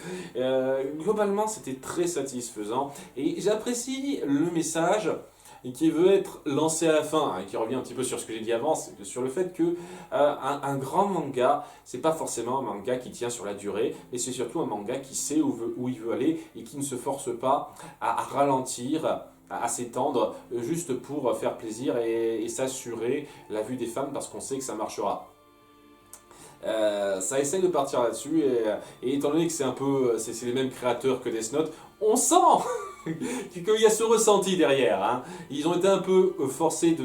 globalement c'était très satisfaisant et j'apprécie le message qui veut être lancé à la fin, qui revient un petit peu sur ce que j'ai dit avant, sur le fait que un grand manga, c'est pas forcément un manga qui tient sur la durée, mais c'est surtout un manga qui sait où il veut aller et qui ne se force pas à ralentir, à s'étendre juste pour faire plaisir et s'assurer la vue des fans parce qu'on sait que ça marchera. Ça essaye de partir là-dessus et étant donné que c'est les mêmes créateurs que Death Note, on sent qu'il y a ce ressenti derrière. Ils ont été un peu forcés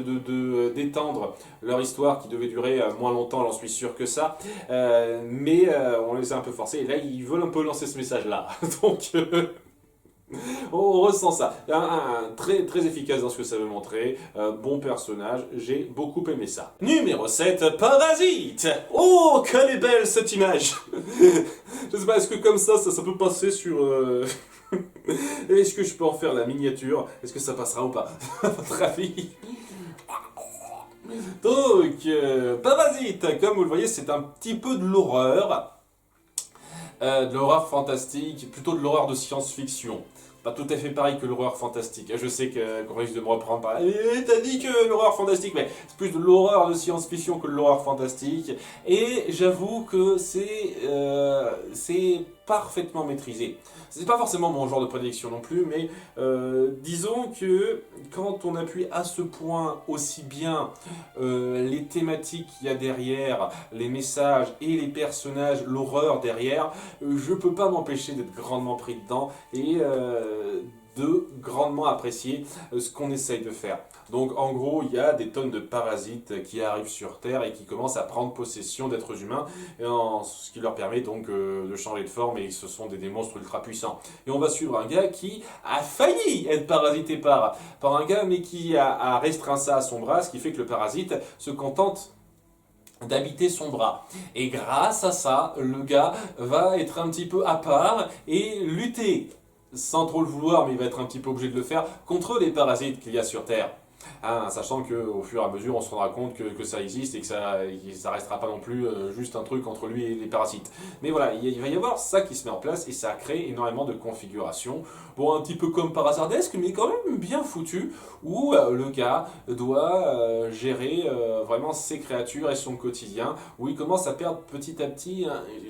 d'étendre leur histoire qui devait durer moins longtemps, j'en suis sûr que ça, mais on les a un peu forcés et là ils veulent un peu lancer ce message-là. Donc on ressent ça. Très, très efficace dans ce que ça veut montrer. Bon personnage, j'ai beaucoup aimé ça. Numéro 7, Parasite. Oh, quelle est belle cette image. Je sais pas, est-ce que comme ça peut passer sur... Est-ce que je peux en faire la miniature? Est-ce que ça passera ou pas? À votre avis? Donc, Parasite, comme vous le voyez, c'est un petit peu de l'horreur. De l'horreur fantastique, plutôt de l'horreur de science-fiction. pas tout à fait pareil que l'horreur fantastique. Je sais qu'on risque de me reprendre par t'as dit que l'horreur fantastique, mais c'est plus de l'horreur de science-fiction que de l'horreur fantastique. Et j'avoue que c'est parfaitement maîtrisé. C'est pas forcément mon genre de prédilection non plus, mais disons que quand on appuie à ce point aussi bien les thématiques qu'il y a derrière, les messages et les personnages, l'horreur derrière, je peux pas m'empêcher d'être grandement pris dedans et de grandement apprécier ce qu'on essaye de faire. Donc en gros, il y a des tonnes de parasites qui arrivent sur Terre et qui commencent à prendre possession d'êtres humains, ce qui leur permet donc de changer de forme, et ce sont des monstres ultra puissants. Et on va suivre un gars qui a failli être parasité par un gars, mais qui a restreint ça à son bras, ce qui fait que le parasite se contente d'habiter son bras. Et grâce à ça, le gars va être un petit peu à part et lutter, sans trop le vouloir, mais il va être un petit peu obligé de le faire, contre les parasites qu'il y a sur Terre. Hein, sachant qu'au fur et à mesure, on se rendra compte que ça existe et que ça restera pas non plus juste un truc entre lui et les parasites. Mais voilà, il va y avoir ça qui se met en place et ça crée énormément de configurations. Bon, un petit peu comme par hasardesque, mais quand même bien foutu, où le gars doit gérer vraiment ses créatures et son quotidien, où il commence à perdre petit à petit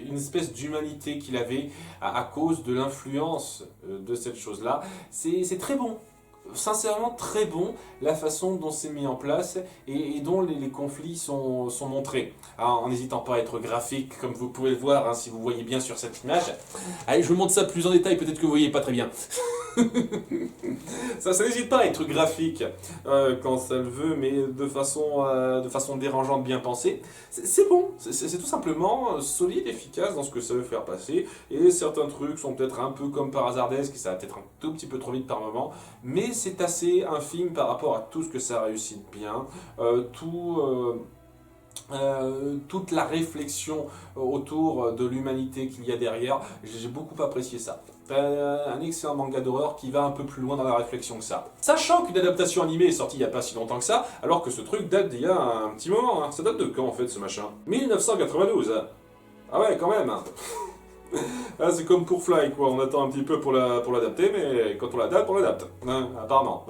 une espèce d'humanité qu'il avait à cause de l'influence de cette chose-là. C'est très bon. Sincèrement très bon la façon dont c'est mis en place et dont les conflits sont montrés. Alors, en n'hésitant pas à être graphique comme vous pouvez le voir hein, si vous voyez bien sur cette image. Allez, je vous montre ça plus en détail, peut-être que vous voyez pas très bien. ça n'hésite pas à être graphique quand ça le veut, mais de façon dérangeante, bien pensée. C'est bon, c'est tout simplement solide, efficace dans ce que ça veut faire passer. Et certains trucs sont peut-être un peu comme par hasardesque, ça va peut-être un tout petit peu trop vite par moment, mais c'est assez infime par rapport à tout ce que ça réussit bien. Toute la réflexion autour de l'humanité qu'il y a derrière, j'ai beaucoup apprécié ça. Un excellent manga d'horreur qui va un peu plus loin dans la réflexion que ça. Sachant qu'une adaptation animée est sortie il n'y a pas si longtemps que ça, alors que ce truc date d'il y a un petit moment. Hein. Ça date de quand en fait ce machin? 1992. Ah ouais, quand même. Ah, c'est comme pour Fly, quoi. On attend un petit peu pour l'adapter, mais quand on l'adapte, on l'adapte. Hein, apparemment.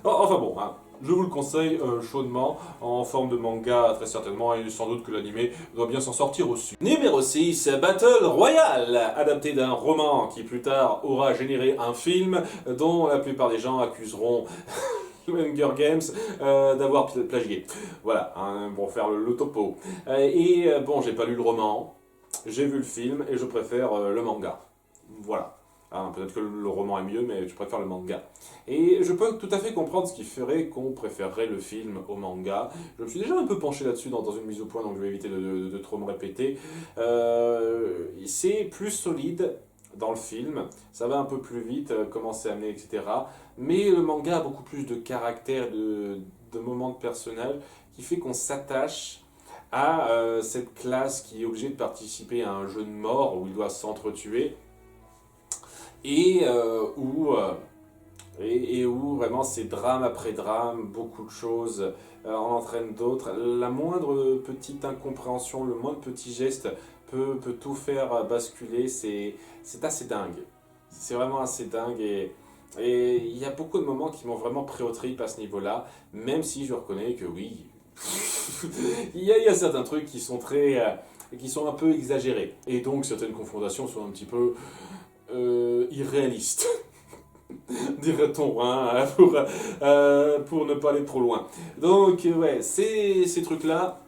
Enfin bon, hein. Je vous le conseille chaudement, en forme de manga très certainement, et sans doute que l'animé doit bien s'en sortir aussi. Numéro 6, Battle Royale, adapté d'un roman qui plus tard aura généré un film dont la plupart des gens accuseront Hunger Games d'avoir plagié. Voilà, hein, pour faire le topo. Bon, j'ai pas lu le roman, j'ai vu le film et je préfère le manga. Voilà. Hein, peut-être que le roman est mieux, mais je préfère le manga. Et je peux tout à fait comprendre ce qui ferait qu'on préférerait le film au manga. Je me suis déjà un peu penché là-dessus dans une mise au point, donc je vais éviter de trop me répéter. C'est plus solide dans le film, ça va un peu plus vite, comment c'est amené, etc. Mais le manga a beaucoup plus de caractère, de moments de personnage, qui fait qu'on s'attache à cette classe qui est obligée de participer à un jeu de mort où il doit s'entretuer. Et où vraiment c'est drame après drame, beaucoup de choses en entraînent d'autres. La moindre petite incompréhension, le moindre petit geste peut tout faire basculer, c'est assez dingue. C'est vraiment assez dingue et il y a beaucoup de moments qui m'ont vraiment pris au trip à ce niveau-là, même si je reconnais que oui, il y a certains trucs qui sont qui sont un peu exagérés. Et donc certaines confrontations sont un petit peu irréaliste, dirait-on, hein, pour ne pas aller trop loin. Donc, ouais, ces trucs-là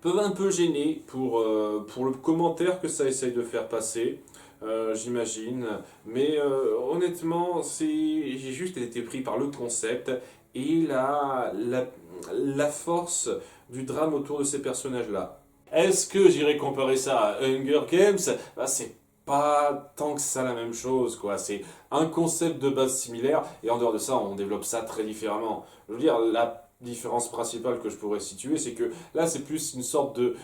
peuvent un peu gêner pour le commentaire que ça essaye de faire passer, j'imagine. Mais honnêtement, j'ai juste été pris par le concept et la force du drame autour de ces personnages-là. Est-ce que j'irais comparer ça à Hunger Games? Bah, c'est pas tant que ça la même chose, quoi. C'est un concept de base similaire, et en dehors de ça, on développe ça très différemment. Je veux dire, la différence principale que je pourrais situer, c'est que là, c'est plus une sorte de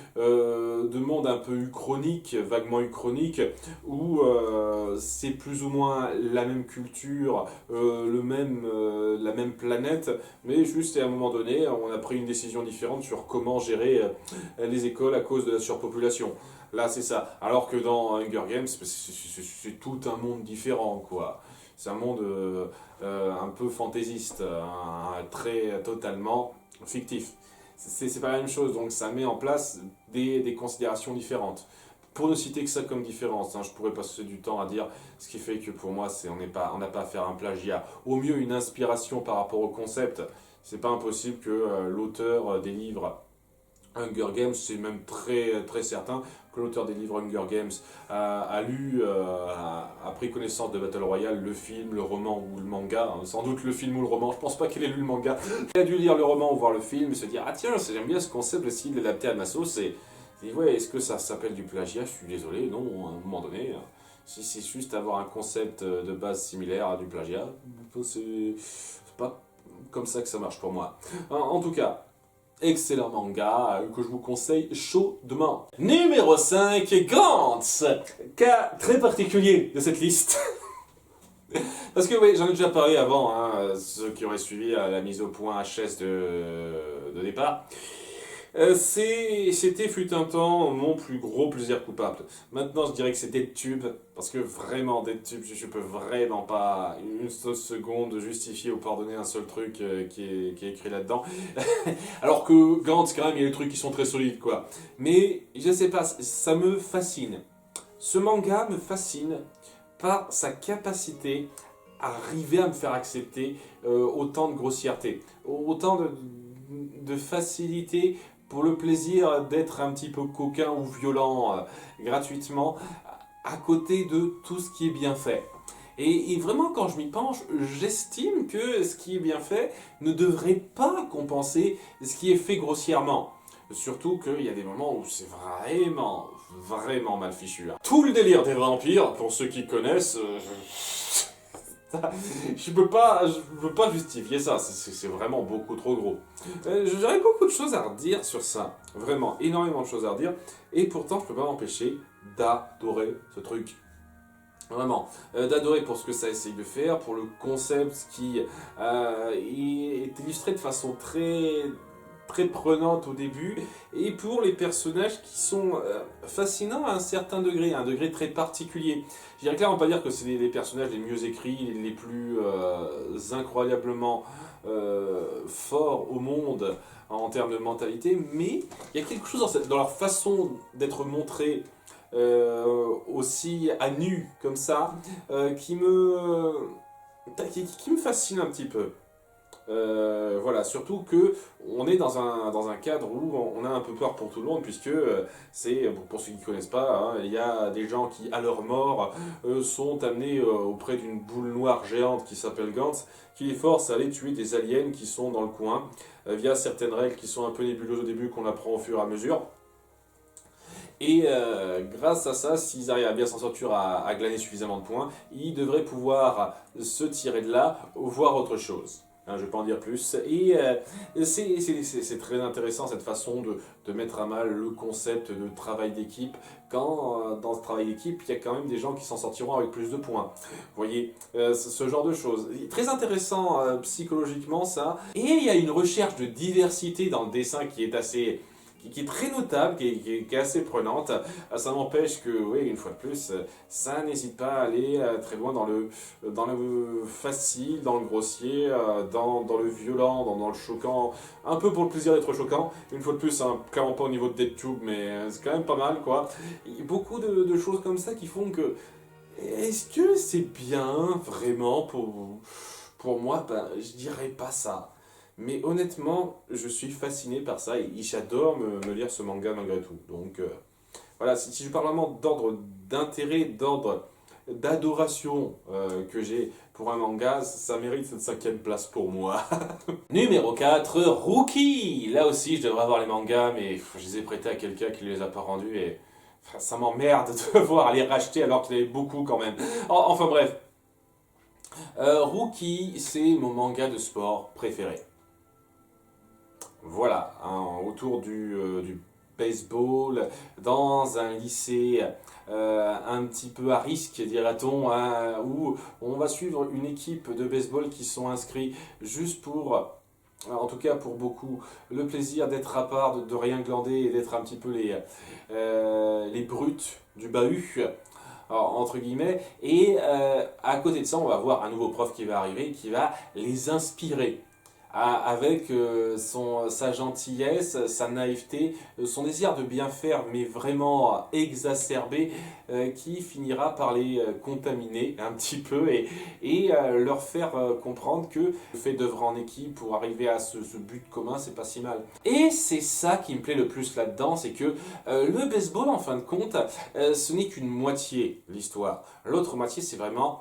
monde un peu uchronique, vaguement uchronique, où c'est plus ou moins la même culture, la même planète, mais juste à un moment donné, on a pris une décision différente sur comment gérer les écoles à cause de la surpopulation. Là, c'est ça. Alors que dans Hunger Games, c'est tout un monde différent, quoi. C'est un monde un peu fantaisiste, très totalement fictif. C'est pas la même chose, donc ça met en place des considérations différentes. Pour ne citer que ça comme différence, hein, je pourrais passer du temps à dire ce qui fait que pour moi, on n'a pas à faire un plagiat. Au mieux, une inspiration par rapport au concept. C'est pas impossible que l'auteur des livres Hunger Games, c'est même très certain que l'auteur des livres Hunger Games a lu, a pris connaissance de Battle Royale, le film, le roman ou le manga, hein, sans doute le film ou le roman, je pense pas qu'il ait lu le manga, il a dû lire le roman ou voir le film et se dire ah tiens, j'aime bien ce concept, essayer de l'adapter à ma sauce et ouais, est-ce que ça s'appelle du plagiat? Je suis désolé, non, à un moment donné, si c'est juste avoir un concept de base similaire à du plagiat, c'est pas comme ça que ça marche pour moi. En tout cas, excellent manga que je vous conseille chaudement. Numéro 5, Gantz. Cas très particulier de cette liste. Parce que oui, j'en ai déjà parlé avant, hein, ceux qui auraient suivi la mise au point HS de départ. C'était fut un temps mon plus gros plaisir coupable. Maintenant, je dirais que c'est DeadTube, parce que vraiment, DeadTube, je peux vraiment pas une seule seconde justifier ou pardonner un seul truc qui est écrit là-dedans. Alors que Gantz, quand même, il y a des trucs qui sont très solides, quoi. Mais, je sais pas, ça me fascine. Ce manga me fascine par sa capacité à arriver à me faire accepter autant de grossièreté, autant de facilité pour le plaisir d'être un petit peu coquin ou violent gratuitement, à côté de tout ce qui est bien fait. Et vraiment, quand je m'y penche, j'estime que ce qui est bien fait ne devrait pas compenser ce qui est fait grossièrement. Surtout qu'il y a des moments où c'est vraiment mal fichu. Hein. Tout le délire des vampires, pour ceux qui connaissent, je peux pas justifier ça, c'est vraiment beaucoup trop gros. J'aurais beaucoup de choses à redire sur ça, vraiment, énormément de choses à redire, et pourtant je peux pas m'empêcher d'adorer ce truc. Vraiment, d'adorer pour ce que ça essaye de faire, pour le concept qui est illustré de façon très prenante au début, et pour les personnages qui sont fascinants à un certain degré, un degré très particulier. Je dirais clairement pas dire que c'est les personnages les mieux écrits, les plus incroyablement forts au monde en termes de mentalité, mais il y a quelque chose dans leur façon d'être montrés aussi à nu comme ça qui me fascine un petit peu. Voilà, surtout que on est dans un cadre où on a un peu peur pour tout le monde, puisque c'est, pour ceux qui ne connaissent pas, hein, il y a des gens qui, à leur mort, sont amenés auprès d'une boule noire géante qui s'appelle Gantz, qui les force à aller tuer des aliens qui sont dans le coin, via certaines règles qui sont un peu nébuleuses au début, qu'on apprend au fur et à mesure. Et grâce à ça, s'ils arrivent à bien s'en sortir, à glaner suffisamment de points, ils devraient pouvoir se tirer de là, voir autre chose. Hein, je ne vais pas en dire plus. Et c'est très intéressant cette façon de mettre à mal le concept de travail d'équipe, quand dans ce travail d'équipe, il y a quand même des gens qui s'en sortiront avec plus de points. Vous voyez, ce genre de choses. Très intéressant psychologiquement ça. Et il y a une recherche de diversité dans le dessin qui est qui est très notable, qui est assez prenante. Ça n'empêche que, oui, une fois de plus, ça n'hésite pas à aller très loin dans le facile, dans le grossier, dans le violent, dans le choquant, un peu pour le plaisir d'être choquant. Une fois de plus, hein, clairement pas au niveau de DeadTube, mais c'est quand même pas mal, quoi. Il y a beaucoup de choses comme ça qui font que, est-ce que c'est bien, vraiment, pour moi? Ben, je dirais pas ça. Mais honnêtement, je suis fasciné par ça et j'adore me lire ce manga malgré tout. Donc voilà, si je parle vraiment d'ordre d'intérêt, d'ordre d'adoration que j'ai pour un manga, ça mérite cette 5e place pour moi. Numéro 4, Rookie. Là aussi, je devrais avoir les mangas, mais je les ai prêtés à quelqu'un qui ne les a pas rendus et ça m'emmerde de devoir les racheter alors qu'il y en avait beaucoup quand même. Enfin bref. Rookie, c'est mon manga de sport préféré. Voilà, hein, autour du baseball, dans un lycée un petit peu à risque, dira-t-on, hein, où on va suivre une équipe de baseball qui sont inscrits juste pour en tout cas pour beaucoup, le plaisir d'être à part, de rien glander et d'être un petit peu les brutes du bahut, entre guillemets. Et à côté de ça, on va voir un nouveau prof qui va arriver, qui va les inspirer. Avec sa gentillesse, sa naïveté, son désir de bien faire, mais vraiment exacerbé, qui finira par les contaminer un petit peu et leur faire comprendre que le fait d'œuvrer en équipe pour arriver à ce but commun, c'est pas si mal. Et c'est ça qui me plaît le plus là-dedans, c'est que le baseball, en fin de compte, ce n'est qu'une moitié de l'histoire. L'autre moitié, c'est vraiment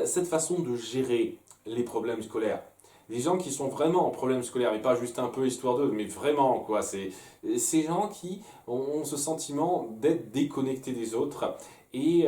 cette façon de gérer les problèmes scolaires. Des gens qui sont vraiment en problème scolaire, et pas juste un peu histoire d'eux, mais vraiment, quoi. C'est ces gens qui ont ce sentiment d'être déconnectés des autres et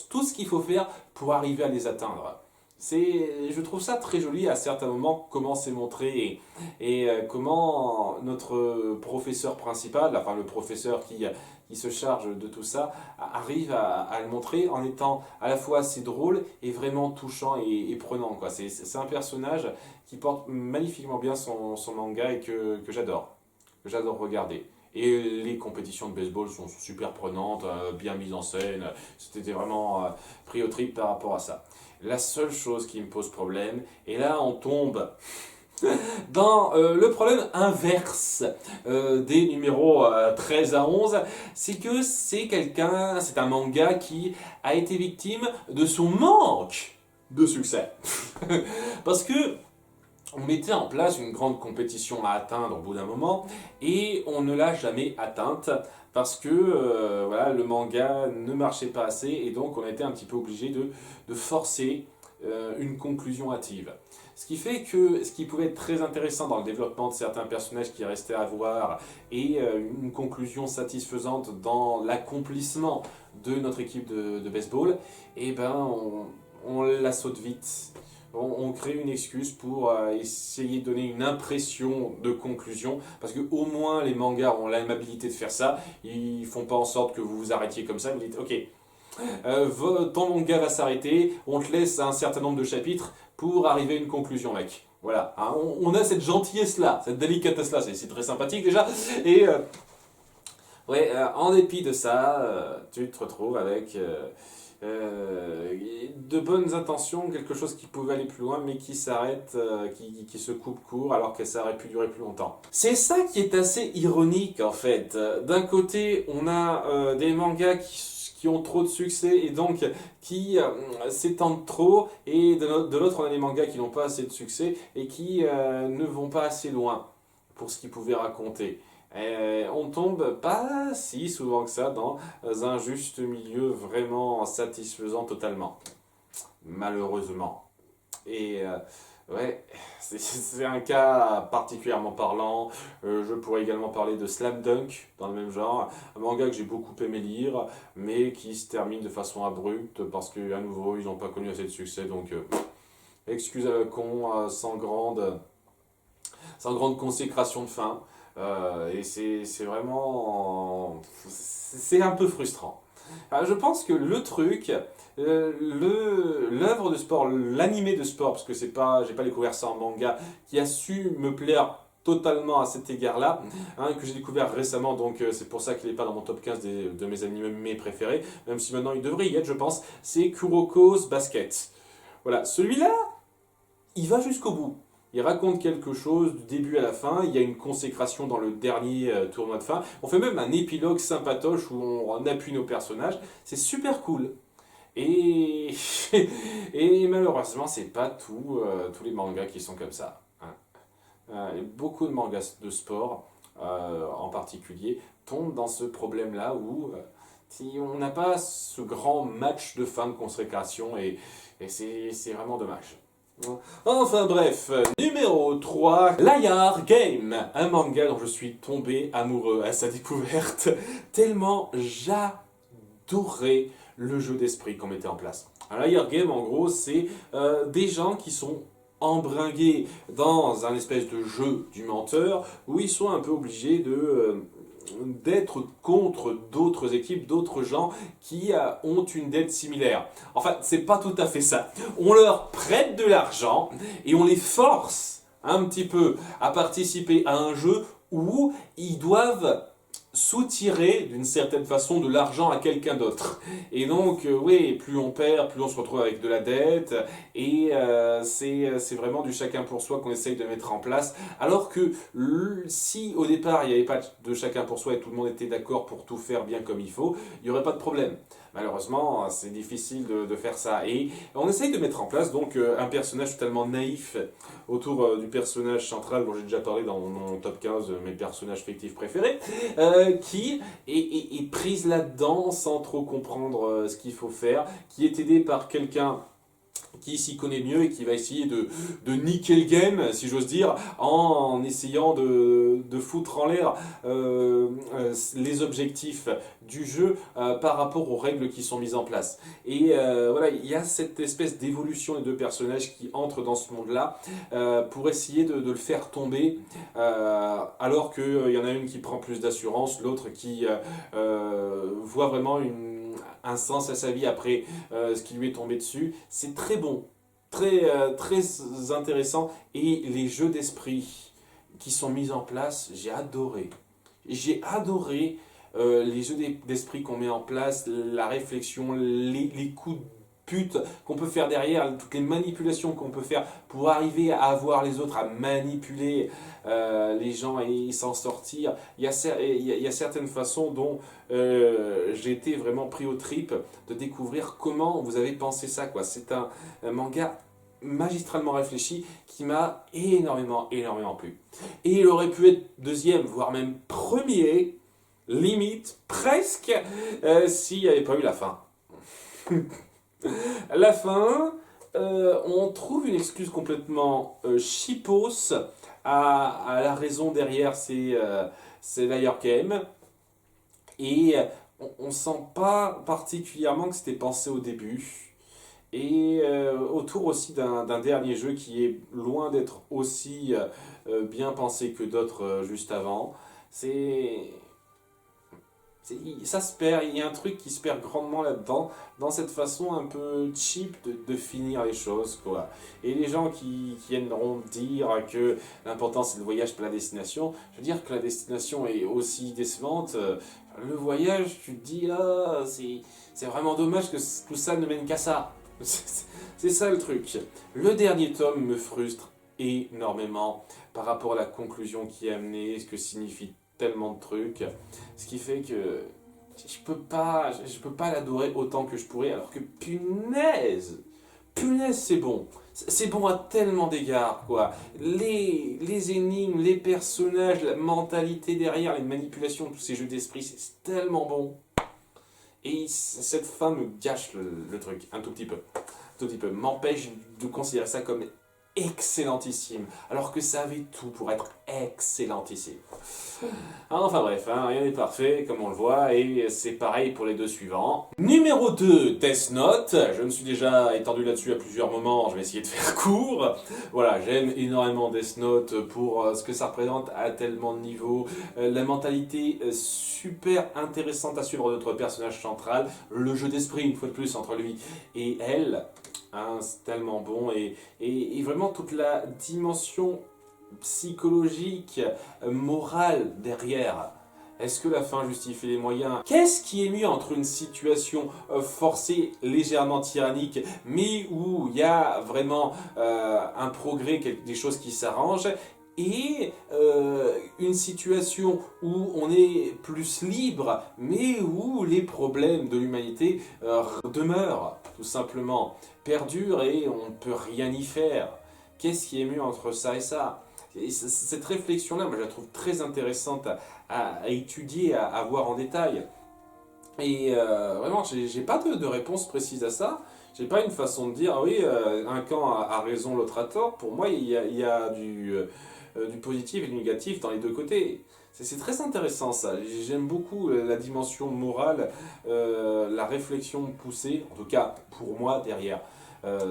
tout ce qu'il faut faire pour arriver à les atteindre. Je trouve ça très joli à certains moments, comment c'est montré et comment notre professeur principal, enfin le professeur qui se charge de tout ça, arrive à le montrer en étant à la fois assez drôle et vraiment touchant et prenant, quoi. C'est un personnage qui porte magnifiquement bien son manga et que j'adore regarder. Et les compétitions de baseball sont super prenantes, bien mises en scène. C'était vraiment pris au trip par rapport à ça. La seule chose qui me pose problème, et là on tombe dans le problème inverse des numéros 13 à 11, c'est que c'est un manga qui a été victime de son manque de succès. Parce que on mettait en place une grande compétition à atteindre au bout d'un moment et on ne l'a jamais atteinte parce que voilà, le manga ne marchait pas assez et donc on était un petit peu obligé de forcer une conclusion hâtive. Ce qui fait que ce qui pouvait être très intéressant dans le développement de certains personnages qui restaient à voir et une conclusion satisfaisante dans l'accomplissement de notre équipe de baseball, eh ben on la saute vite. On crée une excuse pour essayer de donner une impression de conclusion, parce que au moins les mangas ont l'amabilité de faire ça, ils font pas en sorte que vous vous arrêtiez comme ça, vous dites ok, ton manga va s'arrêter, on te laisse un certain nombre de chapitres pour arriver à une conclusion, mec. Voilà, hein, on a cette gentillesse-là, cette délicatesse-là, c'est très sympathique déjà, et ouais, en dépit de ça, tu te retrouves avec de bonnes intentions, quelque chose qui pouvait aller plus loin, mais qui s'arrête, qui se coupe court, alors que ça aurait pu durer plus longtemps. C'est ça qui est assez ironique, en fait. D'un côté, on a des mangas qui ont trop de succès et donc qui s'étendent trop, et de l'autre, on a des mangas qui n'ont pas assez de succès et qui ne vont pas assez loin pour ce qu'ils pouvaient raconter. On tombe pas si souvent que ça dans un juste milieu vraiment satisfaisant totalement, malheureusement. Et ouais, c'est un cas particulièrement parlant. Je pourrais également parler de Slam Dunk dans le même genre, un manga que j'ai beaucoup aimé lire, mais qui se termine de façon abrupte parce qu'à nouveau ils n'ont pas connu assez de succès, donc excuse à la con, sans grande consécration de fin. Et c'est vraiment... C'est un peu frustrant. Je pense que le truc, l'œuvre de sport, l'animé de sport, parce que j'ai pas découvert ça en manga, qui a su me plaire totalement à cet égard-là, hein, que j'ai découvert récemment, donc c'est pour ça qu'il n'est pas dans mon top 15 de mes animés préférés, même si maintenant il devrait y être, je pense, c'est Kuroko's Basket. Voilà, celui-là, il va jusqu'au bout. Il raconte quelque chose du début à la fin, il y a une consécration dans le dernier tournoi de fin. On fait même un épilogue sympatoche où on appuie nos personnages. C'est super cool. Et, et malheureusement, c'est pas tous les mangas qui sont comme ça, hein. Beaucoup de mangas de sport, en particulier, tombent dans ce problème-là où si on n'a pas ce grand match de fin de consécration et c'est vraiment dommage. Enfin bref, numéro 3, Liar Game, un manga dont je suis tombé amoureux à sa découverte, tellement j'adorais le jeu d'esprit qu'on mettait en place. Un Liar Game, en gros, c'est des gens qui sont embringués dans un espèce de jeu du menteur, où ils sont un peu obligés d'être contre d'autres équipes, d'autres gens qui ont une dette similaire. Enfin, c'est pas tout à fait ça. On leur prête de l'argent et on les force un petit peu à participer à un jeu où ils doivent soutirer d'une certaine façon de l'argent à quelqu'un d'autre. Et donc, oui, plus on perd, plus on se retrouve avec de la dette. Et c'est vraiment du chacun pour soi qu'on essaye de mettre en place. Alors que si au départ il n'y avait pas de chacun pour soi et tout le monde était d'accord pour tout faire bien comme il faut, il n'y aurait pas de problème. Malheureusement, c'est difficile de faire ça. Et on essaye de mettre en place donc un personnage totalement naïf autour du personnage central dont j'ai déjà parlé dans mon top 15 de mes personnages fictifs préférés, qui est prise là-dedans sans trop comprendre ce qu'il faut faire, qui est aidé par quelqu'un qui s'y connaît mieux et qui va essayer de niquer le game, si j'ose dire, en essayant de foutre en l'air les objectifs du jeu par rapport aux règles qui sont mises en place. Et voilà, il y a cette espèce d'évolution des deux personnages qui entrent dans ce monde-là pour essayer de le faire tomber, alors qu'il y en a une qui prend plus d'assurance, l'autre qui voit vraiment un sens à sa vie après ce qui lui est tombé dessus. C'est très bon, très intéressant. Et les jeux d'esprit qui sont mis en place, j'ai adoré. J'ai adoré les jeux d'esprit qu'on met en place, la réflexion, les coups de pute qu'on peut faire derrière, toutes les manipulations qu'on peut faire pour arriver à avoir les autres, à manipuler les gens et s'en sortir. Il y a certaines façons dont j'ai été vraiment pris aux tripes de découvrir comment vous avez pensé ça, quoi. C'est un manga magistralement réfléchi qui m'a énormément plu. Et il aurait pu être deuxième, voire même premier, limite, presque, s'il n'y avait pas eu la fin. La fin, on trouve une excuse complètement cheapos à la raison derrière ces Liar Game. Et on ne sent pas particulièrement que c'était pensé au début. Et autour aussi d'un dernier jeu qui est loin d'être aussi bien pensé que d'autres juste avant. Ça se perd, il y a un truc qui se perd grandement là-dedans, dans cette façon un peu cheap de finir les choses, quoi. Et les gens qui viendront dire que l'important c'est le voyage, pas la destination, je veux dire que la destination est aussi décevante. Le voyage, tu te dis, ah, c'est vraiment dommage que tout ça ne mène qu'à ça. C'est ça le truc. Le dernier tome me frustre énormément par rapport à la conclusion qui est amenée, ce que signifie tellement de trucs, ce qui fait que je peux pas l'adorer autant que je pourrais, alors que punaise, c'est bon à tellement d'égards, quoi. Les énigmes, les personnages, la mentalité derrière, les manipulations, tous ces jeux d'esprit, c'est tellement bon. Et cette fin me gâche le truc, un tout petit peu, m'empêche de considérer ça comme excellentissime, alors que ça avait tout pour être excellentissime. Enfin bref, hein, rien n'est parfait, comme on le voit, et c'est pareil pour les deux suivants. Numéro 2, Death Note. Je me suis déjà étendu là-dessus à plusieurs moments, je vais essayer de faire court. Voilà, j'aime énormément Death Note pour ce que ça représente à tellement de niveaux, la mentalité super intéressante à suivre de notre personnage central, le jeu d'esprit, une fois de plus, entre lui et elle. Hein, c'est tellement bon et vraiment toute la dimension psychologique, morale derrière. Est-ce que la fin justifie les moyens? Qu'est-ce qui est mieux entre une situation forcée, légèrement tyrannique, mais où il y a vraiment un progrès, des choses qui s'arrangent, et une situation où on est plus libre, mais où les problèmes de l'humanité demeurent, tout simplement, perdurent et on ne peut rien y faire. Qu'est-ce qui est mieux entre ça et ça? Et cette réflexion-là, moi je la trouve très intéressante à étudier, à voir en détail. Et vraiment, j'ai pas de réponse précise à ça. J'ai pas une façon de dire, ah oui, un camp a raison, l'autre a tort. Pour moi, il y a du positif et du négatif dans les deux côtés. C'est très intéressant ça. J'aime beaucoup la dimension morale, la réflexion poussée, en tout cas pour moi derrière.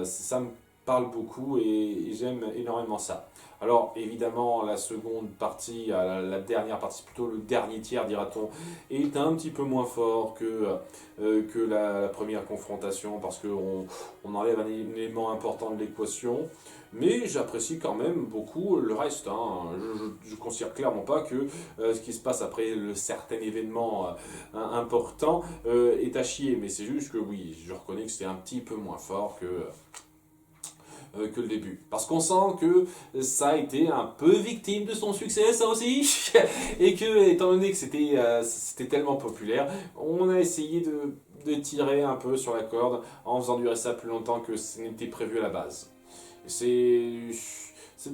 Ça me parle beaucoup et j'aime énormément ça. Alors évidemment la seconde partie, la dernière partie, plutôt le dernier tiers dira-t-on, est un petit peu moins fort que la première confrontation parce qu'on enlève un élément important de l'équation. Mais j'apprécie quand même beaucoup le reste. Hein. Je considère clairement pas que ce qui se passe après le certain événement important est à chier. Mais c'est juste que oui, je reconnais que c'est un petit peu moins fort que le début. Parce qu'on sent que ça a été un peu victime de son succès, ça aussi. Et que, étant donné que c'était tellement populaire, on a essayé de tirer un peu sur la corde en faisant durer ça plus longtemps que ce n'était prévu à la base. C'est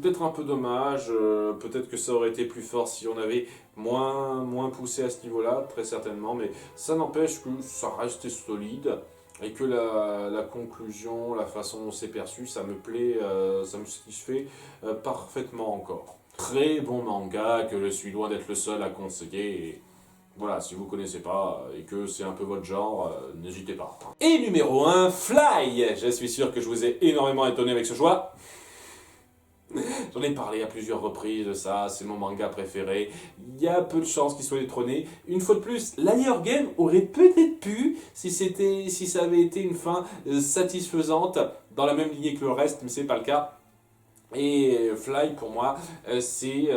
peut-être un peu dommage, peut-être que ça aurait été plus fort si on avait moins poussé à ce niveau-là, très certainement, mais ça n'empêche que ça restait solide et que la conclusion, la façon dont c'est perçu, ça me plaît, ça me satisfait parfaitement encore. Très bon manga que je suis loin d'être le seul à conseiller. Et voilà, si vous connaissez pas et que c'est un peu votre genre, n'hésitez pas. Et numéro 1, Fly. Je suis sûr que je vous ai énormément étonné avec ce choix. J'en ai parlé à plusieurs reprises de ça, c'est mon manga préféré. Il y a peu de chances qu'il soit détrôné. Une fois de plus, l'Ailleurs Game aurait peut-être pu, si ça avait été une fin satisfaisante, dans la même lignée que le reste, mais c'est pas le cas. Et Fly, pour moi, c'est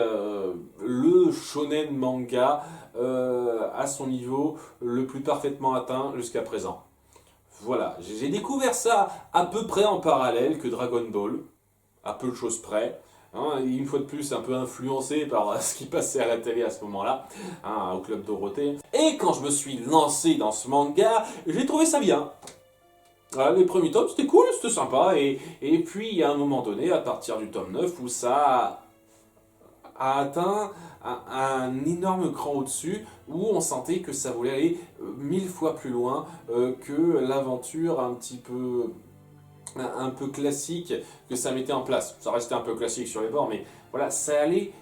le shonen manga à son niveau le plus parfaitement atteint jusqu'à présent. Voilà, j'ai découvert ça à peu près en parallèle que Dragon Ball, à peu de choses près. Hein, une fois de plus, un peu influencé par ce qui passait à la télé à ce moment-là, hein, au Club Dorothée. Et quand je me suis lancé dans ce manga, j'ai trouvé ça bien. Voilà, les premiers tomes, c'était cool, c'était sympa. Et puis, il y a un moment donné, à partir du tome 9, où ça a atteint un énorme cran au-dessus, où on sentait que ça voulait aller 1000 fois plus loin que l'aventure un peu classique que ça mettait en place. Ça restait un peu classique sur les bords, mais voilà, ça allait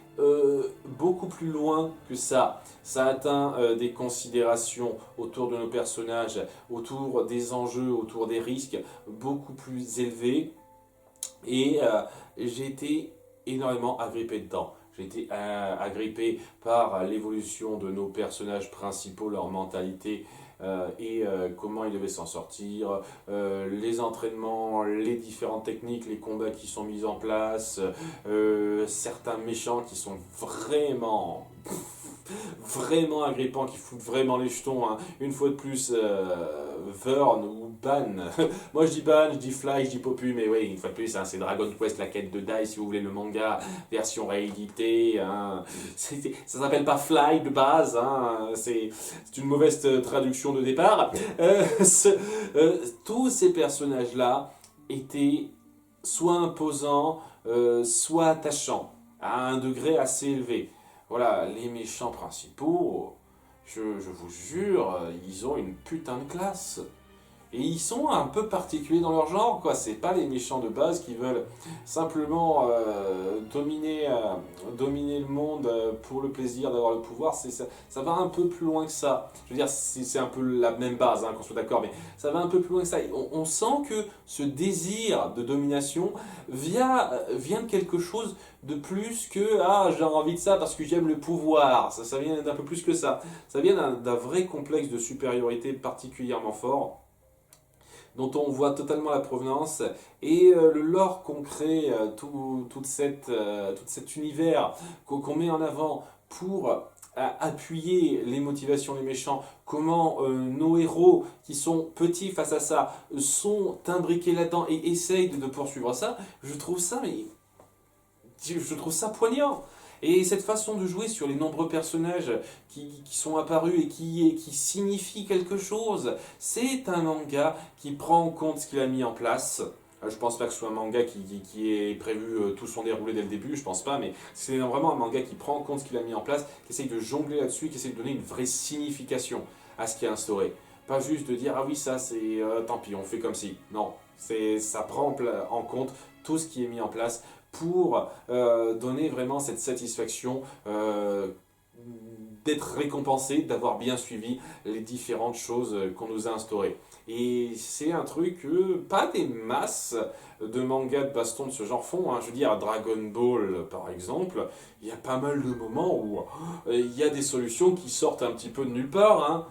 beaucoup plus loin que ça. Ça atteint des considérations autour de nos personnages, autour des enjeux, autour des risques, beaucoup plus élevés. Et j'ai été énormément agrippé dedans. J'ai été agrippé par l'évolution de nos personnages principaux, leur mentalité et comment ils devaient s'en sortir, les entraînements, les différentes techniques, les combats qui sont mis en place, certains méchants qui sont vraiment agrippants, qui foutent vraiment les jetons. Hein. Une fois de plus, Vern ou Ban. Moi je dis Ban, je dis Fly, je dis Popu, mais oui, une fois de plus, hein, c'est Dragon Quest, la quête de Dai, si vous voulez le manga, version rééditée. Hein. Ça s'appelle pas Fly de base, hein. C'est une mauvaise traduction de départ. Tous ces personnages-là étaient soit imposants, soit attachants, à un degré assez élevé. Voilà, les méchants principaux, je vous jure, ils ont une putain de classe. Et ils sont un peu particuliers dans leur genre, quoi. C'est pas les méchants de base qui veulent simplement dominer le monde pour le plaisir d'avoir le pouvoir. Ça va un peu plus loin que ça. Je veux dire, c'est un peu la même base, hein, qu'on soit d'accord, mais ça va un peu plus loin que ça. On sent que ce désir de domination vient de quelque chose de plus que « j'ai envie de ça parce que j'aime le pouvoir ». Ça vient d'un peu plus que ça. Ça vient d'un vrai complexe de supériorité particulièrement fort, dont on voit totalement la provenance, et le lore qu'on crée, tout cet univers qu'on met en avant pour appuyer les motivations des méchants, comment nos héros qui sont petits face à ça sont imbriqués là-dedans et essayent de poursuivre ça, je trouve ça poignant. Et cette façon de jouer sur les nombreux personnages qui sont apparus et qui signifient quelque chose, c'est un manga qui prend en compte ce qu'il a mis en place. Je pense pas que ce soit un manga qui ait prévu tout son déroulé dès le début, je pense pas, mais c'est vraiment un manga qui prend en compte ce qu'il a mis en place, qui essaye de jongler là-dessus, qui essaye de donner une vraie signification à ce qui est instauré. Pas juste de dire « Ah oui, ça c'est... tant pis, on fait comme si ». Non, ça prend en compte tout ce qui est mis en place pour donner vraiment cette satisfaction d'être récompensé, d'avoir bien suivi les différentes choses qu'on nous a instaurées. Et c'est un truc que pas des masses de mangas de baston de ce genre font. Hein. Je veux dire, Dragon Ball, par exemple, il y a pas mal de moments où il y a des solutions qui sortent un petit peu de nulle part. Hein.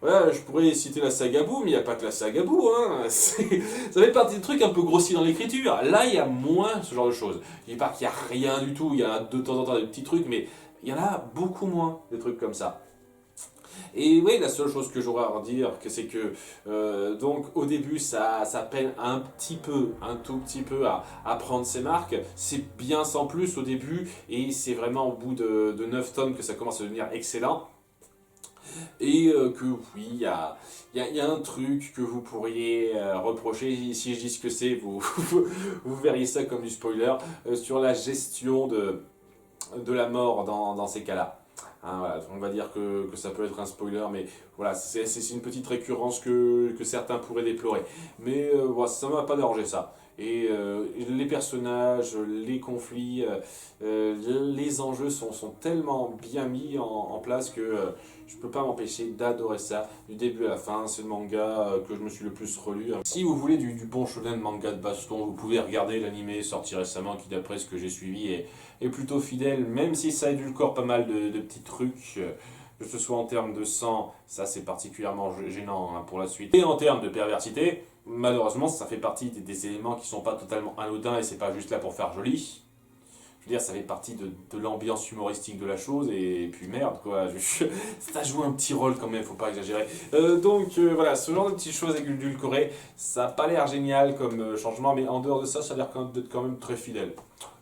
Ouais, je pourrais citer la saga Boo, mais il n'y a pas que la saga Boo, hein. Ça fait partie des trucs un peu grossis dans l'écriture. Là, il y a moins ce genre de choses. Je dis pas qu'il n'y a rien du tout, il y a de temps en temps des petits trucs, mais il y en a beaucoup moins, des trucs comme ça. Et oui, la seule chose que j'aurais à redire, c'est que donc au début, ça peine un petit peu, un tout petit peu à prendre ses marques. C'est bien sans plus au début, et c'est vraiment au bout de 9 tomes que ça commence à devenir excellent. Et que oui, il y a un truc que vous pourriez reprocher, si je dis ce que c'est, vous verriez ça comme du spoiler, sur la gestion de la mort dans ces cas-là. Hein, voilà, on va dire que ça peut être un spoiler, mais voilà, c'est une petite récurrence que certains pourraient déplorer. Mais voilà, ça ne m'a pas dérangé ça. Et les personnages, les conflits, les enjeux sont tellement bien mis en place que je peux pas m'empêcher d'adorer ça du début à la fin. C'est le manga que je me suis le plus relu. Si vous voulez du bon shonen manga de baston, vous pouvez regarder l'animé sorti récemment qui, d'après ce que j'ai suivi, est plutôt fidèle, même si ça édulcore pas mal de petits trucs. Que ce soit en termes de sang, ça c'est particulièrement gênant hein, pour la suite. Et en termes de perversité, malheureusement ça fait partie des éléments qui sont pas totalement anodins et c'est pas juste là pour faire joli. Je veux dire, ça fait partie de l'ambiance humoristique de la chose, et puis merde, quoi, ça joue un petit rôle quand même, faut pas exagérer. Voilà, ce genre de petites choses édulcorées, ça a pas l'air génial comme changement, mais en dehors de ça, ça a l'air d'être quand même très fidèle.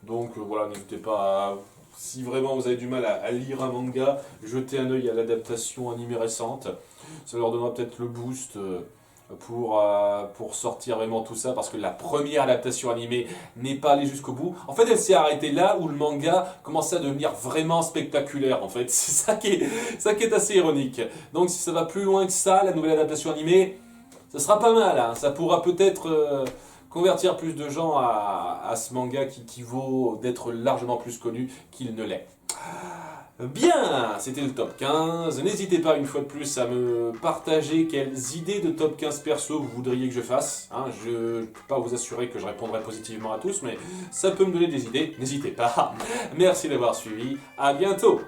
Donc voilà, n'hésitez pas à... Si vraiment vous avez du mal à lire un manga, jetez un œil à l'adaptation animée récente. Ça leur donnera peut-être le boost pour sortir vraiment tout ça, parce que la première adaptation animée n'est pas allée jusqu'au bout. En fait, elle s'est arrêtée là où le manga commençait à devenir vraiment spectaculaire, en fait. C'est ça qui est assez ironique. Donc si ça va plus loin que ça, la nouvelle adaptation animée, ça sera pas mal. Hein. Ça pourra peut-être convertir plus de gens à ce manga qui vaut d'être largement plus connu qu'il ne l'est. Bien, c'était le top 15. N'hésitez pas une fois de plus à me partager quelles idées de top 15 perso vous voudriez que je fasse. Hein, je ne peux pas vous assurer que je répondrai positivement à tous, mais ça peut me donner des idées. N'hésitez pas. Merci d'avoir suivi. À bientôt.